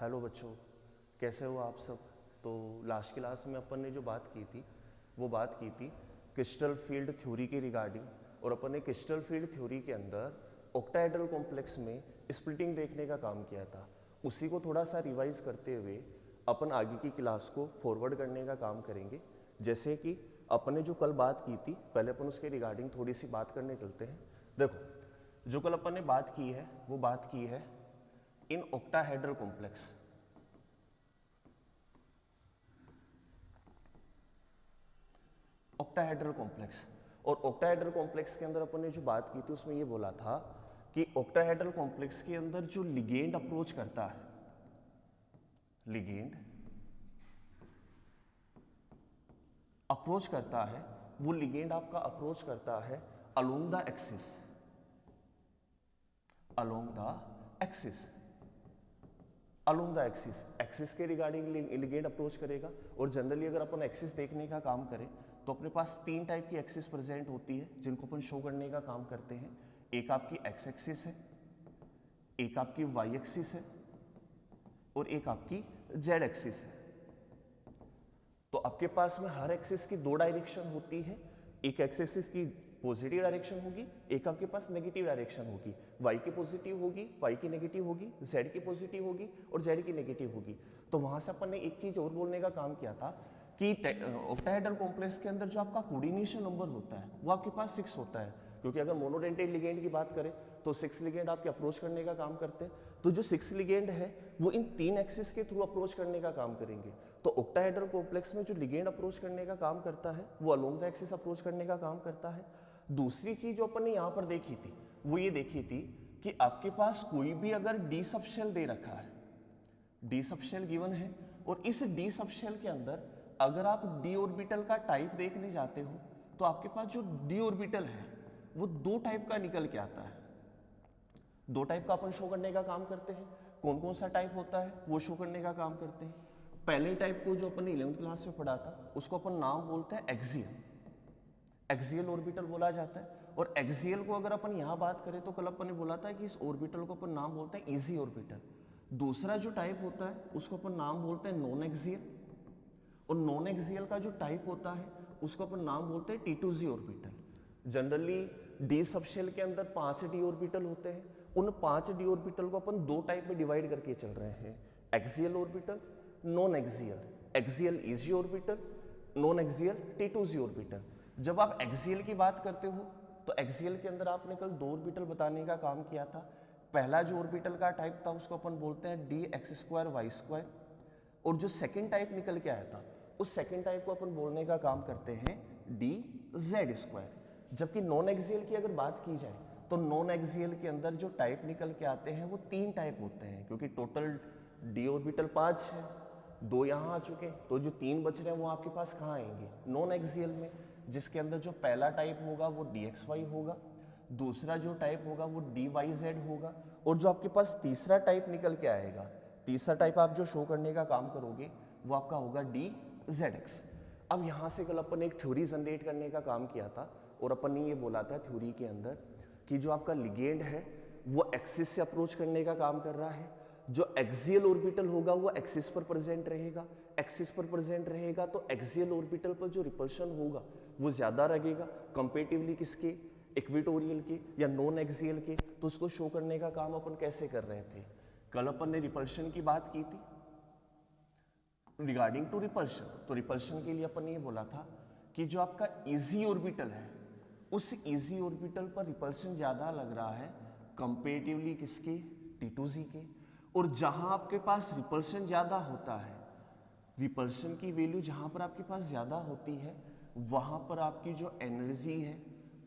Hello बच्चों, कैसे हो आप सब। तो लास्ट क्लास में अपन ने जो बात की थी वो बात की थी क्रिस्टल फील्ड थ्योरी के रिगार्डिंग। और अपन ने क्रिस्टल फील्ड थ्योरी के अंदर ऑक्टाहेड्रल कॉम्प्लेक्स में स्प्लिटिंग देखने का काम किया था। उसी को थोड़ा सा रिवाइज करते हुए अपन आगे की क्लास को फॉरवर्ड करने का काम करेंगे। जैसे कि अपन ने जो कल बात की थी, पहले अपन उसके रिगार्डिंग थोड़ी सी बात करने चलते हैं। देखो, जो कल अपन ने बात की है वो बात की है in octahedral complex. Octahedral complex और ऑक्टाहेड्रल कॉम्प्लेक्स के अंदर अपन ने जो बात की थी उसमें ये बोला था कि ऑक्टाहेड्रल कॉम्प्लेक्स के अंदर जो लिगेंड अप्रोच करता है, लिगेंड अप्रोच करता है, वो लिगेंड आपका अप्रोच करता है along the axis, along the axis, along the axis. Axis के रिगार्डिंग लिगेंड अप्रोच करेगा। और जनरली अगर अपन एक्सिस देखने का काम करें तो अपने पास तीन टाइप की एक्सिस प्रेजेंट होती है जिनको अपन शो करने का काम करते हैं। एक आपकी एक्स एक्सिस है, एक आपकी वाई एक्सिस है और एक आपकी जेड एक्सिस है। तो आपके पास में हर एक्सिस की दो डायरेक्शन होती है। एक एक्सिस की पॉजिटिव डायरेक्शन होगी, एक आपके पास नेगेटिव डायरेक्शन होगी। वाई की पॉजिटिव होगी, वाई की नेगेटिव होगी, जेड की पॉजिटिव होगी और जेड की नेगेटिव होगी। तो वहां से अपन ने एक चीज और बोलने का काम किया था कि ऑक्टाहेड्रल कॉम्प्लेक्स के अंदर जो आपका कोऑर्डिनेशन नंबर होता है वो आपके पास 6 होता है। क्योंकि अगर मोनोडेंटेट लिगेंड की बात करें तो 6 लिगेंड आपके अप्रोच करने का काम करते हैं। तो जो 6 लिगेंड है वो इन तीन एक्सिस के थ्रू अप्रोच करने का काम करेंगे। तो ऑक्टाहेड्रल कॉम्प्लेक्स में जो लिगेंड अप्रोच करने का काम करता है वो अलोंग द एक्सिस अप्रोच करने का काम करता है। दूसरी चीज जो अपन ने यहां पर देखी थी वो ये देखी थी कि आपके पास कोई भी अगर डी सबशेल दे रखा है, डी सबशेल गिवन है, और इस डी सबशेल के अंदर अगर आप डी ऑर्बिटल का टाइप देखने जाते हो तो आपके पास जो डी ऑर्बिटल है वो दो टाइप का निकल के आता है। दो टाइप का अपन शो करने का काम करते हैं। कौन कौन सा टाइप होता है वो शो करने का काम करते हैं। पहले टाइप को जो अपन ने 11th क्लास में पढ़ा था उसको अपन नाम बोलते हैं एक्सियल, एक्सियल ऑर्बिटल बोला जाता है। और एक्सियल को अगर अपन यहां बात करें तो कल अपन ने बोला था कि इस ऑर्बिटल को अपन नाम बोलते हैं इजी ऑर्बिटल। दूसरा जो टाइप होता है उसको अपन नाम बोलते हैं नॉन एक्सियल। और नॉन एक्सियल का जो टाइप होता है उसको अपन नाम बोलते हैं T2Z orbital. Generally D subshell के अंदर 5 डी ऑर्बिटल होते हैं। उन 5 डी ऑर्बिटल को अपन दो टाइप में डिवाइड करके चल रहे हैं, axial orbital, non axial. Axial easy orbital, non axial T2Z orbital. जब आप एक्सियल की बात करते हो तो एक्सियल के अंदर आपने कल दो ऑर्बिटल बताने का काम किया था। पहला जो ऑर्बिटल का टाइप था उसको अपन बोलते हैं d x square y square. और जो सेकेंड टाइप निकल के आया था उस सेकेंड टाइप को अपन बोलने का काम करते हैं डी जेड स्क्वायर। जबकि नॉन एक्सियल की अगर बात की जाए तो नॉन एक्सियल के अंदर जो टाइप निकल के आते हैं वो 3 टाइप होते हैं। क्योंकि टोटल डी ऑर्बिटल 5 है, 2 यहाँ आ चुके, तो जो 3 बच रहे हैं वो आपके पास कहाँ आएंगे, नॉन एक्सियल में। जिसके अंदर जो पहला टाइप होगा वो डी एक्स वाई होगा, दूसरा जो टाइप होगा वो डी वाई जेड होगा, और जो आपके पास तीसरा टाइप निकल के आएगा, तीसरा टाइप आप जो शो करने का काम करोगे वो आपका होगा डी जेड एक्स। अब यहां से कल अपन ने एक थ्योरी जनरेट करने का काम किया था और अपन ने ये बोला था थ्योरी के अंदर कि जो आपका लिगेंड है वो एक्सिस से अप्रोच करने का काम कर रहा है। जो एक्सियल ऑर्बिटल होगा वो एक्सिस पर प्रेजेंट रहेगा। एक्सिस पर प्रेजेंट रहेगा तो एक्सियल ऑर्बिटल पर जो रिपल्शन होगा वो ज्यादा लगेगा कंपेरेटिवली किसके, इक्वेटोरियल के या नॉन एक्सियल के। तो उसको शो करने का काम अपन कैसे कर रहे थे, कल अपन ने रिपल्शन की बात की थी रिगार्डिंग टू रिपल्शन। तो रिपल्शन के लिए अपन ने ये बोला था कि जो आपका इजी ऑर्बिटल है उस इजी ऑर्बिटल पर रिपल्शन ज्यादा लग रहा है कंपेरेटिवली किसके, T2Z के। और जहां आपके पास रिपल्शन ज्यादा होता है, रिपल्शन की वैल्यू जहां पर आपके पास ज्यादा होती है वहां पर आपकी जो एनर्जी है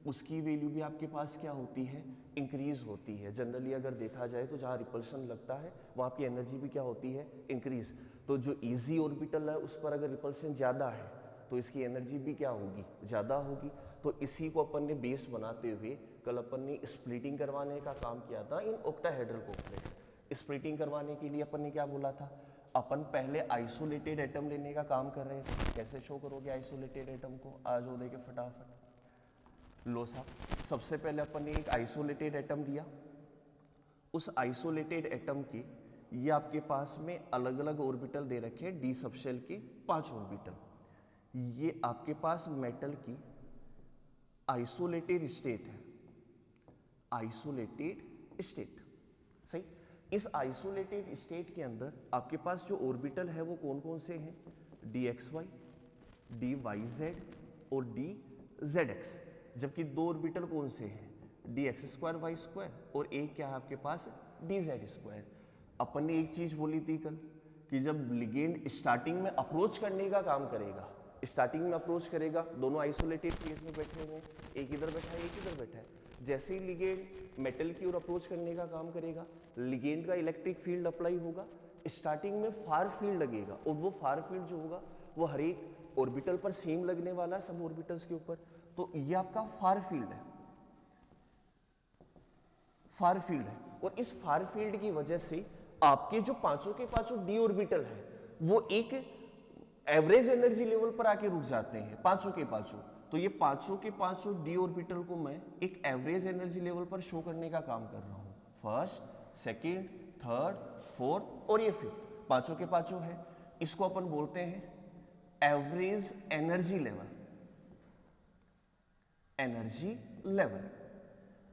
उसकी वैल्यू भी आपके पास क्या होती है, इंक्रीज होती है। जनरली अगर देखा जाए तो जहां रिपल्शन लगता है वहां आपकी एनर्जी भी क्या होती है, इंक्रीज। तो जो इजी ऑर्बिटल है उस पर अगर रिपल्शन ज्यादा है तो इसकी एनर्जी भी क्या होगी, ज्यादा होगी। तो इसी को अपन ने बेस बनाते हुए कल अपन ने स्प्लिटिंग करवाने का काम किया था इन ऑक्टाहेड्रल कॉम्प्लेक्स। स्प्लिटिंग करवाने के लिए अपन ने क्या बोला था, अपन पहले आइसोलेटेड एटम लेने का काम कर रहे थे। कैसे शो करोगे आइसोलेटेड एटम को, आ जाओ देखे फटाफट। लो साहब, सबसे पहले अपन ने एक आइसोलेटेड एटम दिया, उस आइसोलेटेड एटम की ये आपके पास में अलग अलग ऑर्बिटल दे रखे हैं, डी सबशेल के 5 ऑर्बिटल। ये आपके पास मेटल की आइसोलेटेड स्टेट है, आइसोलेटेड स्टेट। सही, इस आइसोलेटेड स्टेट के अंदर आपके पास जो ऑर्बिटल है वो कौन कौन से हैं? D x y, d y z और डी जेड एक्स। जबकि दो ऑर्बिटल कौन से हैं? D x square y square और एक क्या है आपके पास? D z square. अपन ने एक चीज बोली थी कल कि जब लिगेंड स्टार्टिंग में अप्रोच करने का काम करेगा, स्टार्टिंग में अप्रोच करेगा, दोनों आइसोलेटेड केस में बैठे हुए हैं, एक इधर बैठा है एक इधर बैठा है। जैसे ही लिगेंड मेटल की ओर अप्रोच करने का काम करेगा, लिगेंड का इलेक्ट्रिक फील्ड अप्लाई होगा, स्टार्टिंग में फार फील्ड लगेगा और वो फार फील्ड जो होगा वो हर एक ऑर्बिटल पर सेम लगने वाला है, सब ऑर्बिटल्स के ऊपर। तो ये आपका फार फील्ड है, फार फील्ड है। और इस फार फील्ड की वजह से आपके जो पांचों के पांचों डी ऑर्बिटल है वो एक एवरेज एनर्जी लेवल पर आके रुक जाते हैं, पांचों के पांचों। तो ये पांचों के पांचों डी ऑर्बिटल को मैं एक एवरेज एनर्जी लेवल पर शो करने का काम कर रहा हूं। फर्स्ट, सेकंड, थर्ड, फोर्थ और ये फिफ्थ, पांचों के पांचों है। इसको अपन बोलते हैं average energy level, energy level.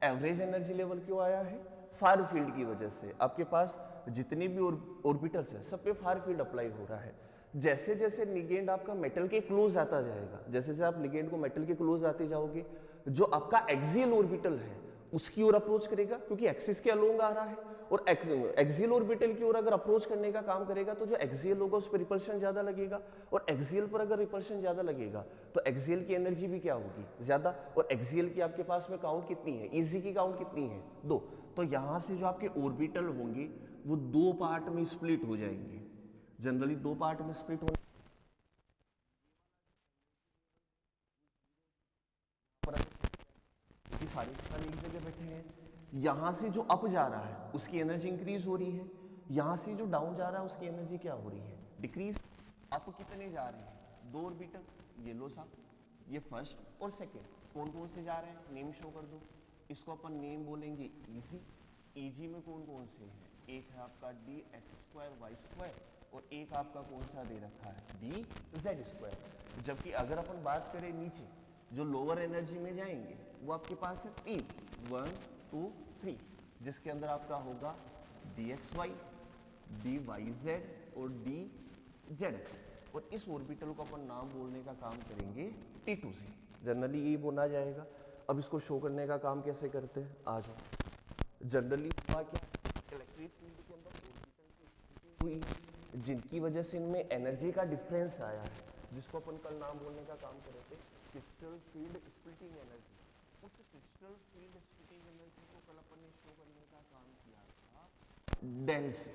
Average energy level क्यों आया है? फार फील्ड की वजह से। आपके पास जितने भी ऑर्बिटल्स है सब पे फार फील्ड अप्लाई हो रहा है। जैसे जैसे लिगेंड आपका मेटल के क्लोज आता जाएगा, जैसे जैसे आप लिगेंड को मेटल के क्लोज आते जाओगे, जो आपका एक्सियल ऑर्बिटल है उसकी ओर अप्रोच करेगा, क्योंकि एक्सिस के अलोंग आ रहा है। और एक्सियल ऑर्बिटल की ओर अगर अप्रोच करने का काम करेगा तो जो एक्सियल होगा उस पर रिपल्शन ज्यादा लगेगा, और एक्सियल पर अगर रिपल्शन ज्यादा लगेगा तो एक्सियल की एनर्जी भी क्या होगी? ज्यादा। और एक्सियल की आपके पास में काउंट कितनी है? इजी की काउंट कितनी है? 2। तो यहां से जो आपके ऑर्बिटल होंगे वो 2 पार्ट में स्प्लिट हो जाएंगे। जनरली 2 पार्ट में स्प्लिट होने सारे एक जगह बैठे हैं। यहां से जो अप जा रहा है उसकी एनर्जी इंक्रीज हो रही है, यहां से जो डाउन जा रहा है उसकी एनर्जी क्या हो रही है? डिक्रीज। अप कितने जा रहे हैं? 2 ऑर्बिटल, ये लो सा, ये फर्स्ट और सेकेंड। कौन कौन से जा रहे हैं? नेम शो कर दो। इसको अपन नेम बोलेंगे इजी। इजी में कौन कौन से हैं? एक है आपका d x square y square और एक आपका कौन सा दे रखा है? D z square. जबकि अगर अपन बात करें नीचे जो लोअर एनर्जी में जाएंगे वो आपके पास है 3, 1, 2, 3, जिसके अंदर आपका होगा d x y, d y z और डी जेड एक्स। और इस ऑर्बिटल को अपन नाम बोलने का काम करेंगे T2C। जनरली यही बोला जाएगा। अब इसको शो करने का काम कैसे करते हैं? आ जाओ। जनरली क्या इलेक्ट्रिक फील्ड के अंदर ऑर्बिटल की स्थिति हुई जिनकी वजह से इनमें एनर्जी का डिफरेंस आया है, जिसको अपन कल नाम बोलने का काम कर रहे थे क्रिस्टल फील्ड स्प्लिटिंग एनर्जी। उस क्रिस्टल फील्ड स्प्लिटिंग एनर्जी को कल अपन ने शो करने का काम किया था डेल से।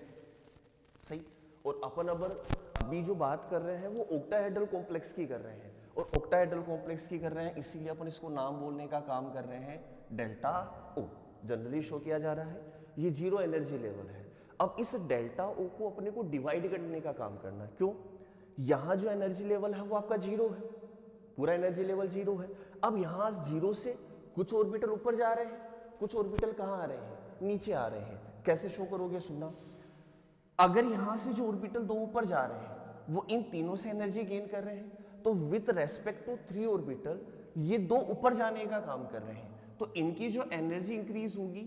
सही। और अपन अभी जो बात कर रहे हैं वो ऑक्टाहेड्रल कॉम्प्लेक्स की कर रहे हैं, और ऑक्टाहेड्रल कॉम्प्लेक्स की कर रहे हैं इसीलिए अपन इसको नाम बोलने का काम कर रहे हैं डेल्टा ओ। जनरली शो किया जा रहा है, ये 0 एनर्जी लेवल है। अब इस डेल्टा ओ को अपने को डिवाइड करने का काम करना है। क्यों? यहां जो एनर्जी लेवल है वो आपका 0 है, पूरा एनर्जी लेवल 0 है। अब यहां 0 से कुछ ऑर्बिटल ऊपर जा रहे हैं, कुछ ऑर्बिटल कहां आ रहे हैं? नीचे आ रहे हैं। कैसे शो करोगे? सुनना। अगर यहां से जो ऑर्बिटल 2 ऊपर जा रहे हैं वो इन तीनों से एनर्जी गेन कर रहे हैं, तो विथ रेस्पेक्ट टू 3 ऑर्बिटल ये 2 ऊपर जाने का काम कर रहे हैं। तो इनकी जो एनर्जी इंक्रीज होगी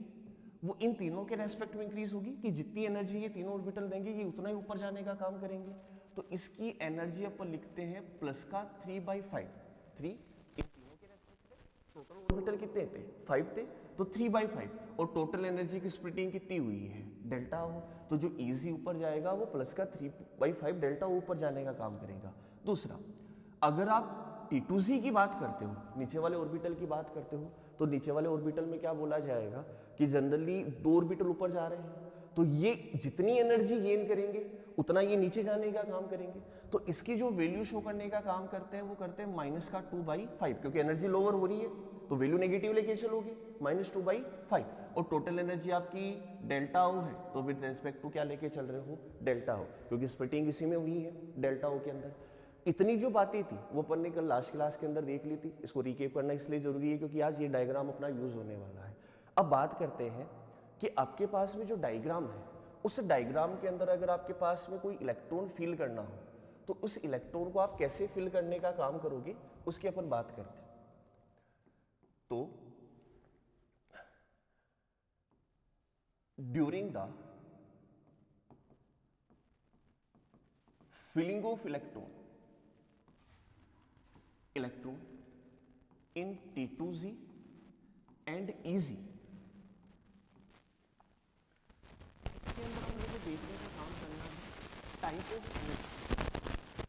वो इन तीनों के रेस्पेक्ट में इंक्रीज होगी, कि जितनी एनर्जी ये तीनों ऑर्बिटल देंगे ये उतना ही ऊपर जाने का काम करेंगे। तो इसकी एनर्जी अपन लिखते हैं प्लस का 3/5। 3 इन तीनों के रेस्पेक्ट में टोटल ऑर्बिटल कितने थे? 5 थे, तो 3/5। और टोटल एनर्जी की स्प्लिटिंग कितनी हुई है? डेल्टा हो। तो जो इजी ऊपर जाएगा वो प्लस का 3/5 डेल्टा ऊपर जाने का काम करेगा। दूसरा, अगर आप T2C की बात करते हो, नीचे वाले ऑर्बिटल की बात करते हो, तो नीचे वाले ऑर्बिटल में क्या बोला जाएगा कि जनरली 2 ऑर्बिटल ऊपर जा रहे हैं, तो ये जितनी एनर्जी गेन करेंगे उतना ये नीचे जाने का काम करेंगे। तो इसकी जो वैल्यू शो करने का काम करते हैं वो करते हैं माइनस का 2/5, क्योंकि एनर्जी लोअर हो रही है तो वैल्यू नेगेटिव लेके चलोगे, -2/5। और टोटल एनर्जी आपकी डेल्टा ओ है, तो विद रेस्पेक्ट टू क्या लेके चल रहे हो? डेल्टा ओ, क्योंकि स्प्लिटिंग इसी में हुई है डेल्टा ओ के अंदर। इतनी जो बातें थी वो अपन ने कल लास्ट क्लास के अंदर देख ली थी। इसको रिकेप करना इसलिए जरूरी है क्योंकि आज ये डायग्राम अपना यूज होने वाला है। अब बात करते हैं कि आपके पास में जो डायग्राम है उस डायग्राम के अंदर अगर आपके पास में कोई इलेक्ट्रॉन फिल करना हो तो उस इलेक्ट्रॉन को आप कैसे फिल करने का काम करोगे उसकी अपन बात करते हैं। तो during the filling of electron in T2Z and EZ, इसके अंदर हम लोग देखने का काम करना है टाइप ऑफ एनर्जी।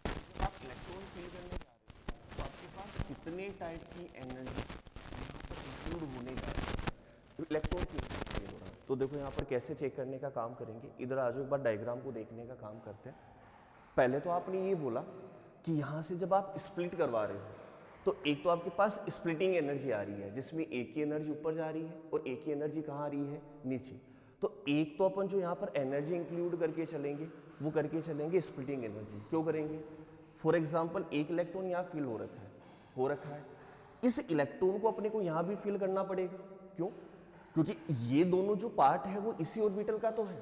जब आप इलेक्ट्रॉन फिल करने जा रहे हो तो आपके पास कितने टाइप की एनर्जी यहाँ पर इंक्लूड होने जा रही है इलेक्ट्रॉन फिल हो रहा है। तो देखो यहाँ पर कैसे चेक करने का काम करेंगे, इधर आ जाओ, एक बार डायग्राम को देखने का काम करते हैं। पहले तो आपने ये बोला कि यहाँ से जब आप स्प्लिट करवा रहे हो तो एक तो आपके पास स्प्लिटिंग एनर्जी आ रही है जिसमें एक की एनर्जी ऊपर जा रही है और एक की एनर्जी कहाँ आ रही है, नीचे। तो एक तो अपन जो यहाँ पर एनर्जी इंक्लूड करके चलेंगे वो करके चलेंगे स्प्लिटिंग एनर्जी। क्यों करेंगे? फॉर एग्जाम्पल एक इलेक्ट्रॉन यहाँ फिल हो रखा है, इस इलेक्ट्रॉन को अपने को यहाँ भी फिल करना पड़ेगा। क्यों? क्योंकि ये दोनों जो पार्ट है वो इसी ऑर्बिटल का तो है,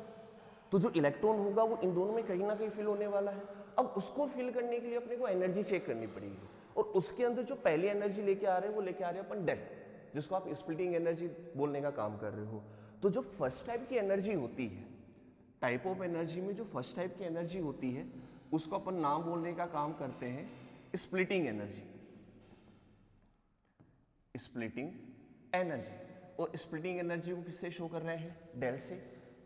तो जो इलेक्ट्रॉन होगा वो इन दोनों में कहीं ना कहीं फिल होने वाला है। अब उसको फिल करने के लिए अपने को एनर्जी चेक करनी पड़ेगी और उसके अंदर जो पहली एनर्जी लेके आ रहे हैं वो लेके आ रहे हैं अपन डेल, जिसको आप स्प्लिटिंग एनर्जी बोलने का काम कर रहे हो। तो जो फर्स्ट टाइप की एनर्जी होती है, टाइप ऑफ एनर्जी में जो फर्स्ट टाइप की एनर्जी होती है उसको अपन नाम बोलने का काम करते हैं स्प्लिटिंग एनर्जी। स्प्लिटिंग एनर्जी, और स्प्लिटिंग एनर्जी को किससे शो कर रहे हैं? डेल से।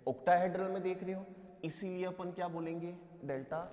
ऑक्टाहेड्रल में देख रहे हो, इसीलिए अपन क्या बोलेंगे? Delta.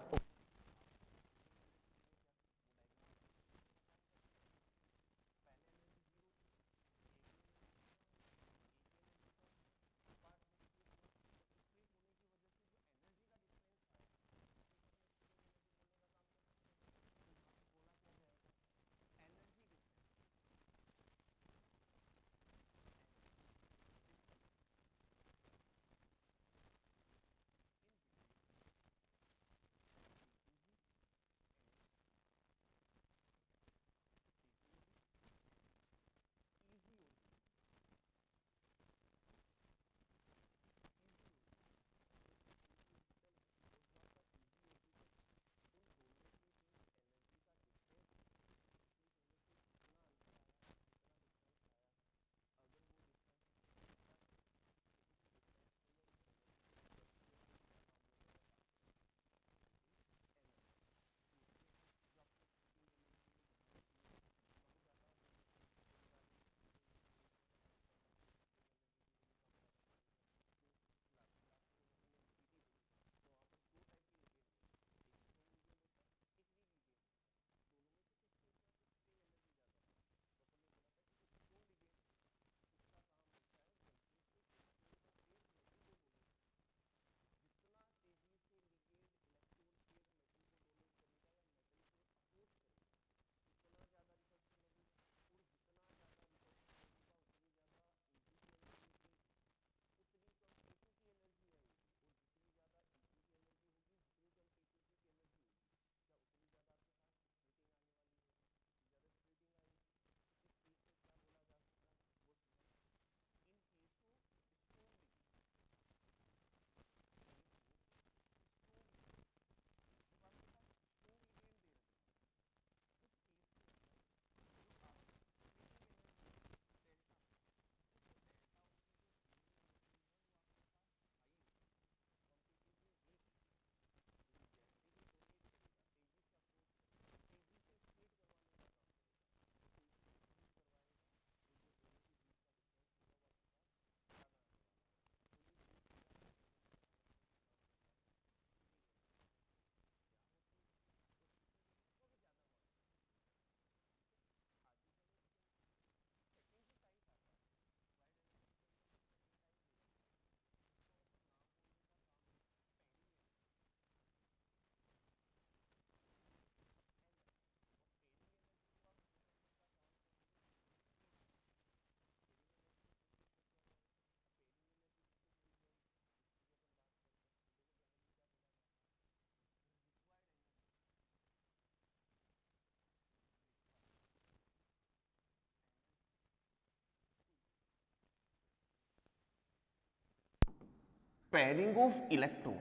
Pairing of electron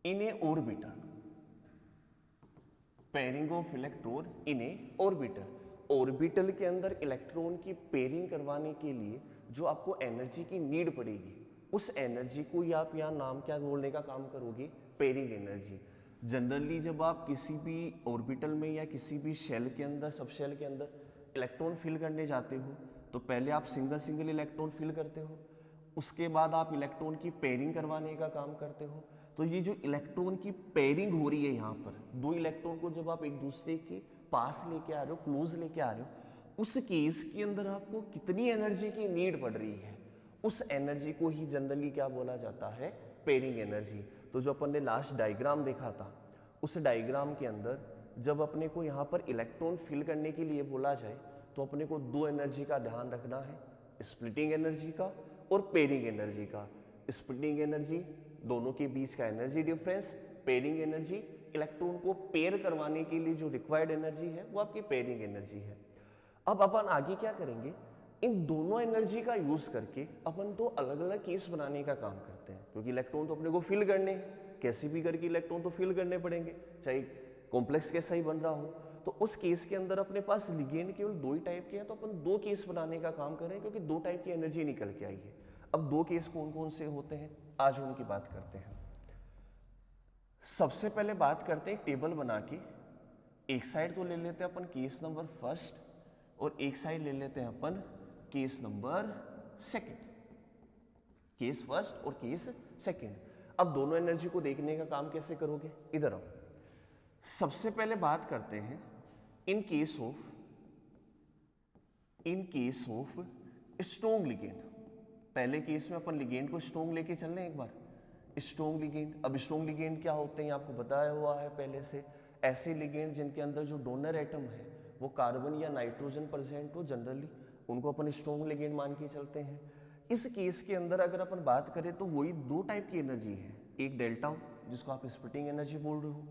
in A orbiter, pairing of electron in A orbiter, orbital के अंदर इलेक्ट्रॉन की पेयरिंग करवाने के लिए जो आपको एनर्जी की नीड पड़ेगी, उस एनर्जी को ही आप यहाँ नाम क्या बोलने का काम करोगे, पेयरिंग एनर्जी। जनरली जब आप किसी भी ऑर्बिटल में या किसी भी शेल के अंदर, सब शेल के अंदर इलेक्ट्रॉन फिल करने जाते हो तो पहले आप सिंगल सिंगल इलेक्ट्रॉन फिल करते हो, उसके बाद आप इलेक्ट्रॉन की पेयरिंग करवाने का काम करते हो। तो ये जो इलेक्ट्रॉन की पेयरिंग हो रही है यहाँ पर, दो इलेक्ट्रॉन को जब आप एक दूसरे के पास लेके आ रहे हो, क्लोज लेके आ रहे हो, उस केस के अंदर आपको कितनी एनर्जी की नीड पड़ रही है, उस एनर्जी को ही जनरली क्या बोला जाता है, पेयरिंग एनर्जी। तो जो अपन ने लास्ट डायग्राम देखा था, उस डायग्राम के अंदर जब अपने को यहाँ पर इलेक्ट्रॉन फिल करने के लिए बोला जाए तो अपने को दो एनर्जी का ध्यान रखना है, स्प्लिटिंग एनर्जी का और पेयरिंग एनर्जी का। स्प्लिटिंग एनर्जी दोनों के बीच का energy difference, pairing energy electron को पेयर करवाने के लिए जो रिक्वायर्ड एनर्जी है वो आपकी पेयरिंग एनर्जी है। अब अपन आगे क्या करेंगे, इन दोनों एनर्जी का यूज करके अपन दो अलग अलग केस बनाने का काम करते हैं, क्योंकि इलेक्ट्रॉन तो अपने को फिल करने हैं, कैसे भी करके इलेक्ट्रॉन तो फिल करने पड़ेंगे, चाहे कॉम्प्लेक्स कैसा ही बन रहा हो। तो उस केस के अंदर अपने पास लिगेंड केवल दो ही टाइप के हैं, तो अपन दो केस बनाने का काम करें, क्योंकि दो टाइप की एनर्जी निकल के आई है। अब दो केस कौन कौन से होते हैं, आज उनकी बात करते हैं। सबसे पहले बात करते हैं टेबल बना के, एक साइड तो ले लेते हैं अपन केस नंबर फर्स्ट और एक साइड ले लेते हैं अपन case number second, case first और केस सेकंड। अब दोनों एनर्जी को देखने का काम कैसे करोगे, इधर आओ। सबसे पहले बात करते हैं in case of strong ligand. पहले केस में अपन लिगेंड को स्ट्रॉन्ग लेके चल रहे हैं एक बार, स्ट्रॉन्ग लिगेंड। अब स्ट्रॉन्ग लिगेंड क्या होते हैं आपको बताया हुआ है पहले से, ऐसे लिगेंड जिनके अंदर जो डोनर एटम है वो कार्बन या नाइट्रोजन प्रेजेंट हो, जनरली उनको अपन स्ट्रॉन्ग लिगेंड मान के चलते हैं। इस केस के अंदर अगर अपन बात करें तो वही दो टाइप की एनर्जी है, एक डेल्टा जिसको आप स्प्लिटिंग एनर्जी बोल रहे हो,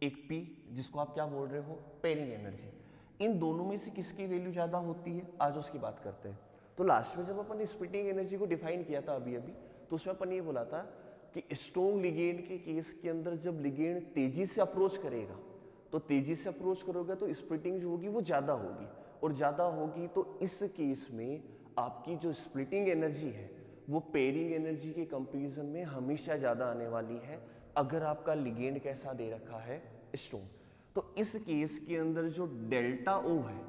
एक पी जिसको आप क्या बोल रहे हो, पेयरिंग एनर्जी। इन दोनों में से किसकी वैल्यू ज्यादा होती है, आज उसकी बात करते हैं। तो लास्ट में जब अपन ने स्प्लिटिंग एनर्जी को डिफाइन किया था अभी तो उसमें अपन ये बोला था कि स्ट्रॉन्ग लिगेंड के केस के अंदर जब लिगेंड तेजी से अप्रोच करेगा, तो तेजी से अप्रोच करोगे तो स्प्लिटिंग जो होगी वो ज्यादा होगी, और ज्यादा होगी तो इस केस में आपकी जो स्प्लिटिंग एनर्जी है वो पेयरिंग एनर्जी के कंपैरिजन में हमेशा ज्यादा आने वाली है, अगर आपका लिगेंड कैसा दे रखा है, स्ट्रॉन्ग। तो इस केस के अंदर जो डेल्टा ओ है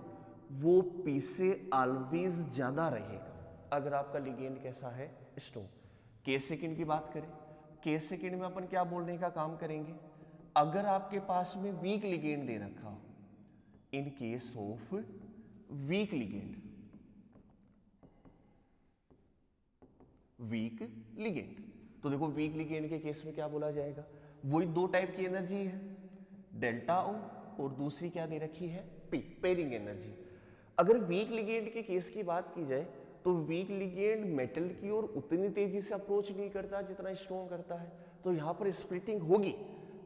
वो पी से ऑलवेज ज्यादा रहेगा, अगर आपका लिगेंड कैसा है, स्ट्रॉन्ग। केस सेकंड की बात करें, केस सेकंड में अपन क्या बोलने का काम करेंगे, अगर आपके पास में वीक लिगेंड दे रखा हो, in case of week ligand, week ligand, तो देखो वीक लिगेंड के केस में क्या बोला जाएगा, वही दो टाइप की एनर्जी है, डेल्टा ओ और दूसरी क्या दे रखी है, पी, पेयरिंग एनर्जी। अगर वीक लिगेंड के केस की बात की जाए तो वीक लिगेंड मेटल की ओर उतनी तेजी से अप्रोच नहीं करता जितना स्ट्रॉन्ग करता है, तो यहां पर स्प्लिटिंग होगी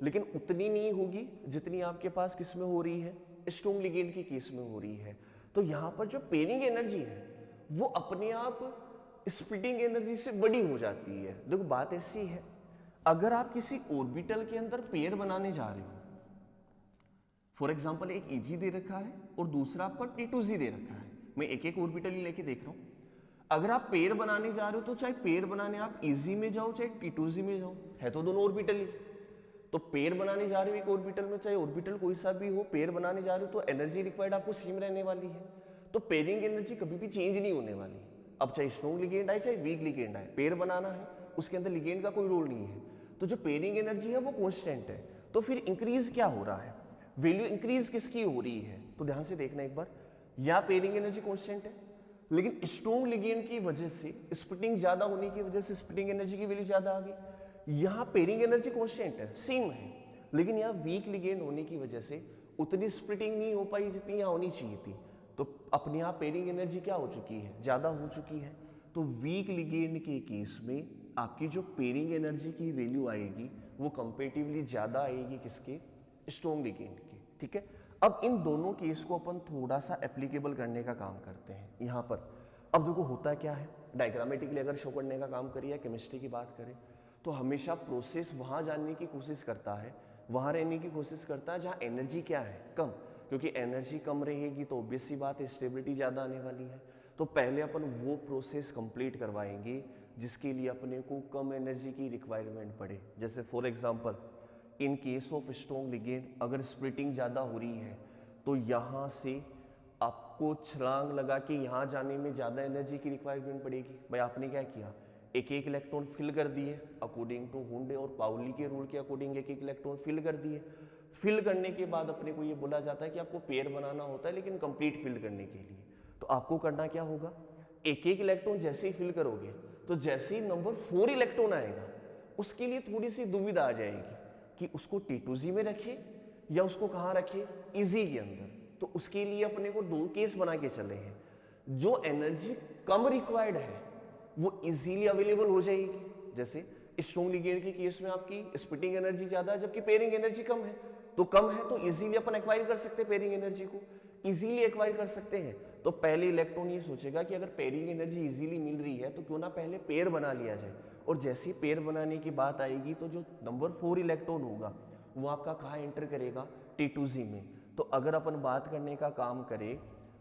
लेकिन उतनी नहीं होगी जितनी आपके पास किस में हो रही है, स्ट्रॉन्ग लिगेंड के केस में हो रही है। तो यहां पर जो पेयरिंग एनर्जी है वो अपने आप स्प्लिटिंग एनर्जी से बड़ी हो जाती है। देखो बात ऐसी है, अगर आप किसी ऑर्बिटल के अंदर पेयर बनाने जा रहे हो, फॉर एग्जाम्पल एक Eg दे रखा है और दूसरा आपका T2Z दे रखा है, मैं एक एक ऑर्बिटल ही लेके देख रहा हूं। अगर आप पेयर बनाने जा रहे हो तो चाहे पेयर बनाने आप Eg में जाओ चाहे T2Z में जाओ, है तो दोनों ऑर्बिटल ही। तो पेयर बनाने जा रहे हो एक ऑर्बिटल में, चाहे ऑर्बिटल कोई सा भी हो, पेयर बनाने जा रहे हो तो एनर्जी रिक्वायर्ड आपको सेम रहने वाली है, तो पेयरिंग एनर्जी कभी भी चेंज नहीं होने वाली। अब चाहे स्ट्रॉन्ग लिगेंड आए चाहे वीक लिगेंड आए, पेयर बनाना है, उसके अंदर लिगेंड का कोई रोल नहीं है, तो जो पेयरिंग एनर्जी है वो कांस्टेंट है। तो फिर इंक्रीज क्या हो रहा है, वैल्यू इंक्रीज किसकी हो रही है, तो ध्यान से देखना एक बार, या पेयरिंग एनर्जी कांस्टेंट है लेकिन स्ट्रॉन्ग लिगेंड की वजह से स्प्लिटिंग ज्यादा होने की वजह से स्प्लिटिंग एनर्जी की वैल्यू ज्यादा आ गई। यहां पेयरिंग एनर्जी कांस्टेंट है, सेम है, लेकिन यहां वीक लिगेंड होने की वजह से उतनी स्प्लिटिंग नहीं हो पाई जितनी यहां होनी चाहिए थी, तो अपने आप पेयरिंग एनर्जी क्या हो चुकी है, ज्यादा हो चुकी है। तो वीक लिगेंड के केस में आपकी जो पेयरिंग एनर्जी की वैल्यू आएगी वो कंपेरेटिवली ज्यादा आएगी किसके, स्ट्रॉन्ग लिगेंड की, ठीक है। अब इन दोनों केस को अपन थोड़ा सा एप्लीकेबल करने का काम करते हैं यहां पर। अब देखो होता क्या है, डायग्रामेटिकली अगर शो करने का काम करिए, केमिस्ट्री की बात करें तो हमेशा प्रोसेस वहाँ जानने की कोशिश करता है, वहाँ रहने की कोशिश करता है जहाँ एनर्जी क्या है, कम, क्योंकि एनर्जी कम रहेगी तो ऑब्वियस सी बात है स्टेबिलिटी ज़्यादा आने वाली है। तो पहले अपन वो प्रोसेस कंप्लीट करवाएंगे जिसके लिए अपने को कम एनर्जी की रिक्वायरमेंट पड़े। जैसे for example in case of strong ligand अगर स्प्लिटिंग ज़्यादा हो रही है तो यहाँ से आपको छलांग लगा के यहाँ जाने में ज़्यादा एनर्जी की रिक्वायरमेंट पड़ेगी। भाई आपने क्या किया, एक एक इलेक्ट्रॉन फिल कर दिए अकॉर्डिंग टू हुंडे और पाउली के रूल के अकॉर्डिंग, एक एक इलेक्ट्रॉन फिल कर दिए। फिल करने के बाद अपने को ये बोला जाता है कि आपको पेयर बनाना होता है, लेकिन कंप्लीट फिल करने के लिए तो आपको करना क्या होगा, एक एक इलेक्ट्रॉन जैसे ही फिल करोगे तो जैसे ही नंबर 4 इलेक्ट्रॉन आएगा उसके लिए थोड़ी सी दुविधा आ जाएगी कि उसको T2Z में रखे या उसको कहाँ रखे, इजी के अंदर। तो उसके लिए अपने को 2 केस बना के चले हैं, जो एनर्जी कम रिक्वायर्ड है वो इजीली अवेलेबल हो जाएगी। जैसे स्ट्रॉन्ग लिगेंड के केस में आपकी स्प्लिटिंग एनर्जी ज्यादा है जबकि पेयरिंग एनर्जी कम है, तो कम है तो इजीली अपन एक्वायर कर सकते हैं, पेयरिंग एनर्जी को इजीली एक्वायर कर सकते हैं। तो पहले इलेक्ट्रॉन ये सोचेगा कि अगर पेयरिंग एनर्जी इजीली मिल रही है तो क्यों ना पहले पेयर बना लिया जाए, और जैसे ही पेयर बनाने की बात आएगी तो जो नंबर 4 इलेक्ट्रॉन होगा वो आपका कहाँ एंटर करेगा, T2Z में। तो अगर अपन बात करने का काम करें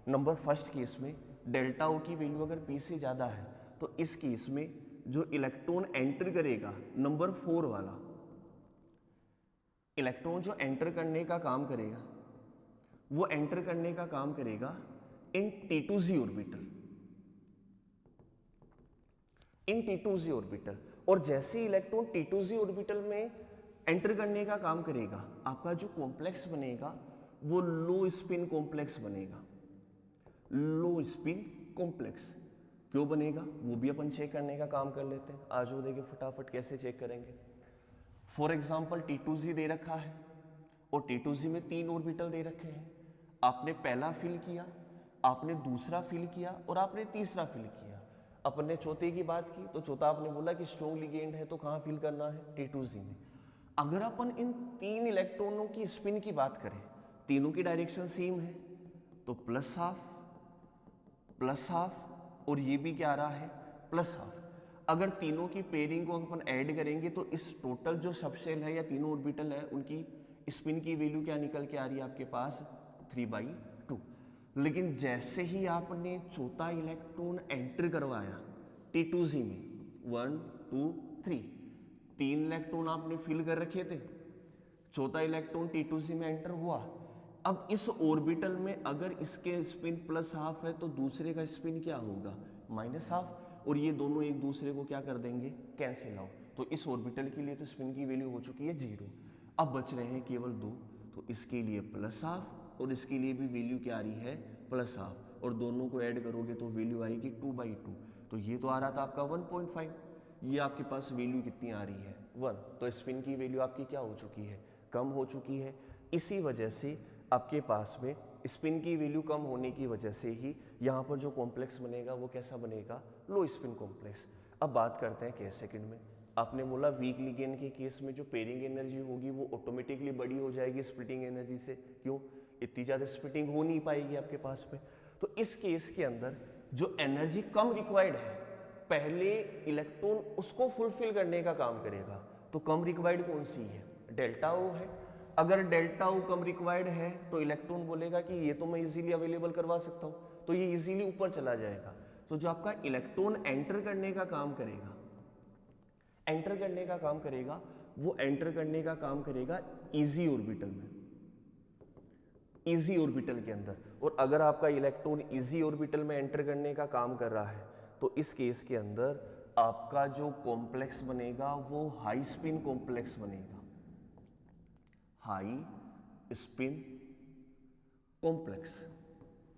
नंबर फर्स्ट केस में डेल्टा ओ की वैल्यू अगर P से ज़्यादा है तो इस केस में जो इलेक्ट्रॉन एंटर करेगा नंबर 4 वाला इलेक्ट्रॉन जो एंटर करने का काम करेगा वो एंटर करने का काम करेगा इन T2Z ऑर्बिटल, इन T2Z ऑर्बिटल। और जैसे इलेक्ट्रॉन T2Z ऑर्बिटल में एंटर करने का काम करेगा आपका जो कॉम्प्लेक्स बनेगा वो लो स्पिन कॉम्प्लेक्स बनेगा। लो स्पिन कॉम्प्लेक्स क्यों बनेगा वो भी अपन चेक करने का काम कर लेते हैं। आज वो देखिए फटाफट कैसे चेक करेंगे। फॉर एग्जांपल T2Z दे रखा है और T2Z में 3 ऑर्बिटल दे रखे हैं। आपने पहला फिल किया, आपने दूसरा फिल किया और आपने तीसरा फिल किया। अपन ने चौथे की बात की तो चौथा आपने बोला कि स्ट्रॉन्ग लिगेंड है तो कहाँ फिल करना है, T2Z में। अगर अपन इन 3 इलेक्ट्रॉनों की स्पिन की बात करें, तीनों की डायरेक्शन सेम है तो प्लस हाफ और ये भी क्या आ रहा है, प्लस हाफ। अगर तीनों की पेयरिंग को अपन ऐड करेंगे तो इस टोटल जो सबशेल है या तीनों ऑर्बिटल है उनकी स्पिन की वैल्यू क्या निकल के आ रही है आपके पास, 3/2। लेकिन जैसे ही आपने चौथा इलेक्ट्रॉन एंटर करवाया T2Z में, 1 2 3 3 इलेक्ट्रॉन आपने फिल कर रखे थे, चौथा इलेक्ट्रॉन T2Z में एंटर हुआ। अब इस ऑर्बिटल में अगर इसके स्पिन प्लस हाफ है तो दूसरे का स्पिन क्या होगा, माइनस हाफ, और ये दोनों एक दूसरे को क्या कर देंगे, कैंसिल आउट। तो इस ऑर्बिटल के लिए तो स्पिन की वैल्यू हो चुकी है 0, अब बच रहे हैं केवल 2, तो इसके लिए प्लस हाफ और इसके लिए भी वैल्यू क्या आ रही है, प्लस हाफ, और दोनों को ऐड करोगे तो वैल्यू आएगी 2/2। तो ये तो आ रहा था आपका 1.5, ये आपके पास वैल्यू कितनी आ रही है, 1। तो स्पिन की वैल्यू आपकी क्या हो चुकी है, कम हो चुकी है। इसी वजह से आपके पास में स्पिन की वैल्यू कम होने की वजह से ही यहाँ पर जो कॉम्प्लेक्स बनेगा वो कैसा बनेगा, लो स्पिन कॉम्प्लेक्स। अब बात करते हैं केस सेकंड में। आपने बोला वीक लिगेंड के केस में जो पेयरिंग एनर्जी होगी वो ऑटोमेटिकली बड़ी हो जाएगी स्प्लिटिंग एनर्जी से, क्यों, इतनी ज़्यादा स्प्लिटिंग हो नहीं पाएगी आपके पास में। तो इस केस के अंदर जो एनर्जी कम रिक्वायर्ड है पहले इलेक्ट्रॉन उसको फुलफिल करने का काम करेगा। तो कम रिक्वायर्ड कौन सी है, डेल्टा ओ है। अगर डेल्टा ओ कम रिक्वायर्ड है तो इलेक्ट्रॉन बोलेगा कि ये तो मैं इजीली अवेलेबल करवा सकता हूँ, तो ये इजीली ऊपर चला जाएगा। तो जो आपका इलेक्ट्रॉन एंटर करने का काम करेगा, एंटर करने का काम करेगा, वो एंटर करने का काम करेगा इजी ऑर्बिटल में, इजी ऑर्बिटल के अंदर। और अगर आपका इलेक्ट्रॉन इजी ऑर्बिटल में एंटर करने का काम कर रहा है तो इस केस के अंदर आपका जो कॉम्प्लेक्स बनेगा वो हाई स्पिन कॉम्प्लेक्स बनेगा, high spin complex,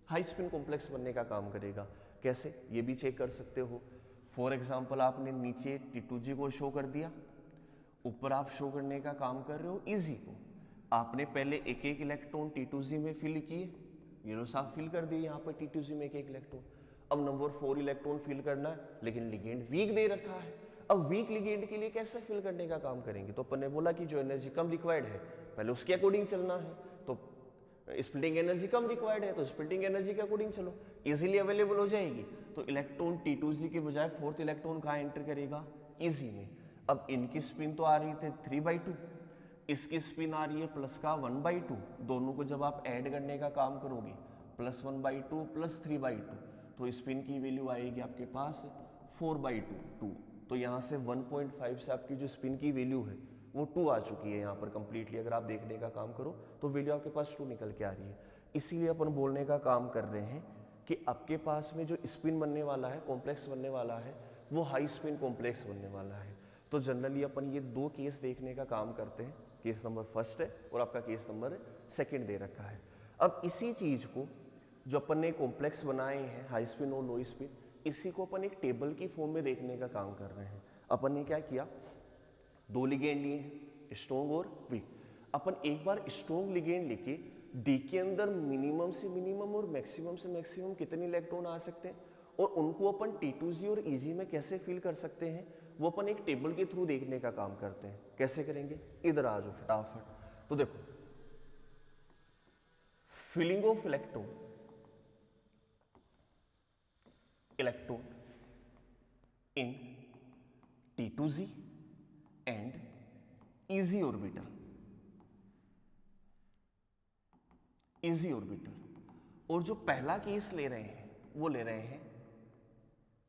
high spin complex बनने का काम करेगा। कैसे, ये भी चेक कर सकते हो। फॉर एग्जांपल आपने नीचे T2Z को शो कर दिया, ऊपर आप शो करने का काम कर रहे हो इजी को। आपने पहले एक एक इलेक्ट्रॉन T2Z में फिल किए, ये लो साफ फिल कर दिए यहाँ पर T2Z में एक एक इलेक्ट्रॉन। अब नंबर 4 इलेक्ट्रॉन फिल करना है, लेकिन लिगेंड वीक दे रखा है। अब वीक लिगेंड के लिए कैसे फिल करने का काम करेंगे, तो अपन ने बोला कि जो एनर्जी कम रिक्वायर्ड है पहले उसके अकॉर्डिंग चलना है। तो स्प्लिटिंग एनर्जी कम रिक्वायर्ड है तो स्प्लिटिंग एनर्जी के अकॉर्डिंग चलो, इजीली अवेलेबल हो जाएगी। तो इलेक्ट्रॉन T2z के बजाय फोर्थ इलेक्ट्रॉन कहाँ एंटर करेगा, इजी में। अब इनकी स्पिन तो आ रही थी 3/2, इसकी स्पिन आ रही है प्लस का 1/2, दोनों को जब आप ऐड करने का काम करोगे +1/2 + 3/2, तो स्पिन की वैल्यू आएगी आपके पास 4/2। तो यहाँ से 1.5 से आपकी जो स्पिन की वैल्यू है वो 2 आ चुकी है यहाँ पर कंप्लीटली। अगर आप देखने का काम करो तो वैल्यू आपके पास 2 निकल के आ रही है। इसीलिए अपन बोलने का काम कर रहे हैं कि आपके पास में जो स्पिन बनने वाला है, कॉम्प्लेक्स बनने वाला है, वो हाई स्पिन कॉम्प्लेक्स बनने वाला है। तो जनरली अपन ये 2 केस देखने का काम करते हैं, केस नंबर फर्स्ट है और आपका केस नंबर सेकेंड दे रखा है। अब इसी चीज को जो अपन ने कॉम्प्लेक्स बनाए हैं हाई स्पिन और लो स्पिन, इसी को अपन एक टेबल की फॉर्म में देखने का काम कर रहे हैं। अपन ने क्या किया, 2 लिगेंड लिए हैं, स्ट्रॉन्ग और वीक। अपन एक बार स्ट्रॉन्ग लिगेंड लेके डी के अंदर मिनिमम से मिनिमम और मैक्सिमम से मैक्सिमम कितने इलेक्ट्रॉन आ सकते हैं और उनको अपन T2z और EG में कैसे फिल कर सकते हैं, वो अपन एक टेबल के थ्रू देखने का काम करते हैं। कैसे करेंगे, इधर आ जाओ फटाफट। तो देखो, filling of electron in T2z and EG orbital, और जो पहला केस ले रहे हैं वो ले रहे हैं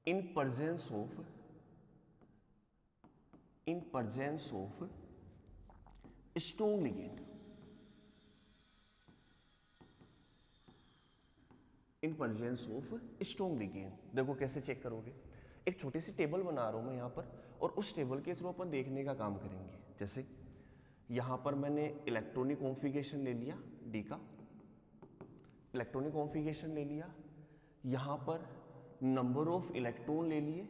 in presence of strong ligand, in presence of strong ligand. देखो कैसे चेक करोगे, एक छोटी सी टेबल बना रहा हूं मैं यहां पर और उस टेबल के थ्रू अपन देखने का काम करेंगे। जैसे यहां पर मैंने इलेक्ट्रॉनिक कॉन्फ़िगरेशन ले लिया, डी का इलेक्ट्रॉनिक कॉन्फ़िगरेशन ले लिया, यहां पर नंबर ऑफ इलेक्ट्रॉन ले लिए,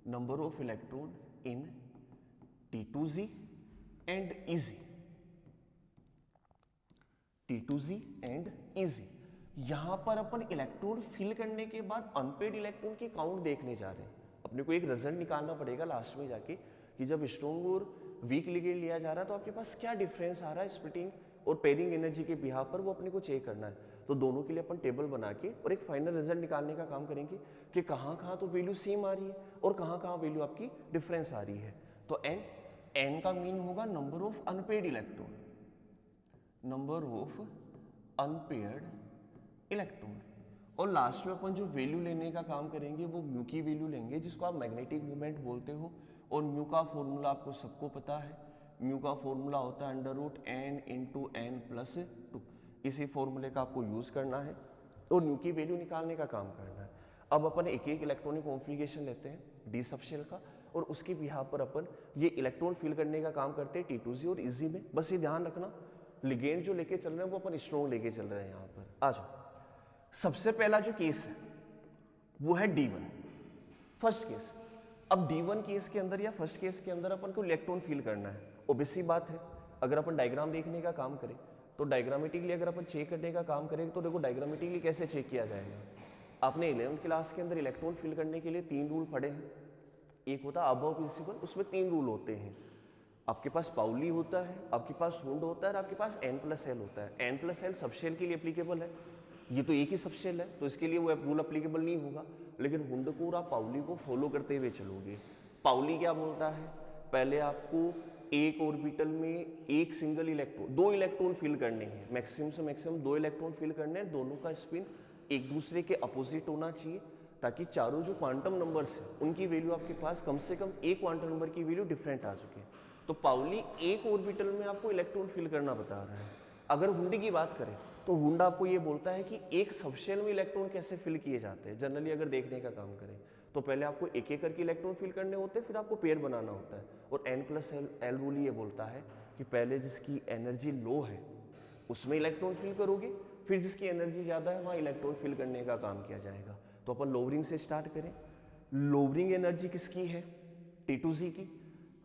number of electron in T2z and EG, T2z and EG। यहां पर अपन इलेक्ट्रॉन फिल करने के बाद अनपेड इलेक्ट्रॉन की काउंट देखने जा रहे हैं। अपने को एक रिजल्ट निकालना पड़ेगा लास्ट में जाके कि जब स्ट्रॉन्ग और वीक लिगेंड लिया जा रहा है तो आपके पास क्या डिफरेंस आ रहा है स्प्लिटिंग और पेयरिंग एनर्जी के बिहाव पर, वो अपने को चेक करना है। तो दोनों के लिए अपन टेबल बना के और एक फाइनल रिजल्ट निकालने का काम करेंगे कि कहाँ तो वैल्यू सेम आ रही है और कहाँ वैल्यू आपकी डिफरेंस आ रही है। तो एन का मीन होगा number of unpaired electron, number of unpaired electron, और लास्ट में अपन जो वैल्यू लेने का काम करेंगे वो म्यू की वैल्यू लेंगे, जिसको आप मैग्नेटिक मोमेंट बोलते हो। और म्यू का फॉर्मूला आपको सबको पता है, म्यू का फॉर्मूला होता है √n × n+2। इसी फॉर्मूले का आपको यूज करना है और म्यू की वैल्यू निकालने का काम करना है। अब अपन एक इलेक्ट्रॉनिक कॉन्फ़िगरेशन लेते हैं डी सबशेल का और उसके बिहाव पर अपन ये इलेक्ट्रॉन फिल करने का काम करते हैं T2z और EG में। बस ये ध्यान रखना, लिगेंड जो लेके चल रहे हैं वो अपन स्ट्रॉन्ग लेके चल रहे हैं। यहाँ पर आ जाओ, सबसे पहला जो केस है वो है D1, फर्स्ट केस। अब D1 केस के अंदर या फर्स्ट केस के अंदर अपन को इलेक्ट्रॉन फील करना है। ऑब्वियस सी बात है, अगर अपन डायग्राम देखने का काम करें तो डायग्रामेटिकली अगर अपन चेक करने का काम करें तो देखो डायग्रामेटिकली कैसे चेक किया जाएगा। आपने 11th क्लास के अंदर इलेक्ट्रॉन फिल करने के लिए 3 रूल पढ़े हैं। एक होता है अबव प्रिंसिपल, उसमें 3 रूल होते हैं। आपके पास पाउली होता है, आपके पास हुंड होता है और आपके पास n+l होता है। n+l सबशेल के लिए एप्लीकेबल है, ये तो एक ही सबशेल है तो इसके लिए वो रूल एप्लीकेबल नहीं होगा, लेकिन हुंड को और आप पाउली को फॉलो करते हुए चलोगे। पाउली क्या बोलता है, पहले आपको एक ऑर्बिटल में एक सिंगल इलेक्ट्रॉन, 2 इलेक्ट्रॉन फिल करने हैं, मैक्सिमम से मैक्सिमम 2 इलेक्ट्रॉन फिल करने हैं। दोनों का स्पिन एक दूसरे के अपोजिट होना चाहिए ताकि चारों जो क्वांटम नंबर्स हैं उनकी वैल्यू आपके पास कम से कम एक क्वांटम नंबर की वैल्यू डिफरेंट आ चुकी है। तो पाउली एक ऑर्बिटल में आपको इलेक्ट्रॉन फिल करना बता रहा है। अगर हुंड की बात करें तो हुंड आपको ये बोलता है कि एक सबशेल में इलेक्ट्रॉन कैसे फिल किए जाते हैं। जनरली अगर देखने का काम करें तो पहले आपको एक एक करके इलेक्ट्रॉन फिल करने होते हैं, फिर आपको पेयर बनाना होता है। और n+l रूल ये बोलता है कि पहले जिसकी एनर्जी लो है उसमें इलेक्ट्रॉन फिल करोगे, फिर जिसकी एनर्जी ज़्यादा है वहाँ इलेक्ट्रॉन फिल करने का काम किया जाएगा। तो अपन लोवरिंग से स्टार्ट करें। लोवरिंग एनर्जी किसकी है, T2z की।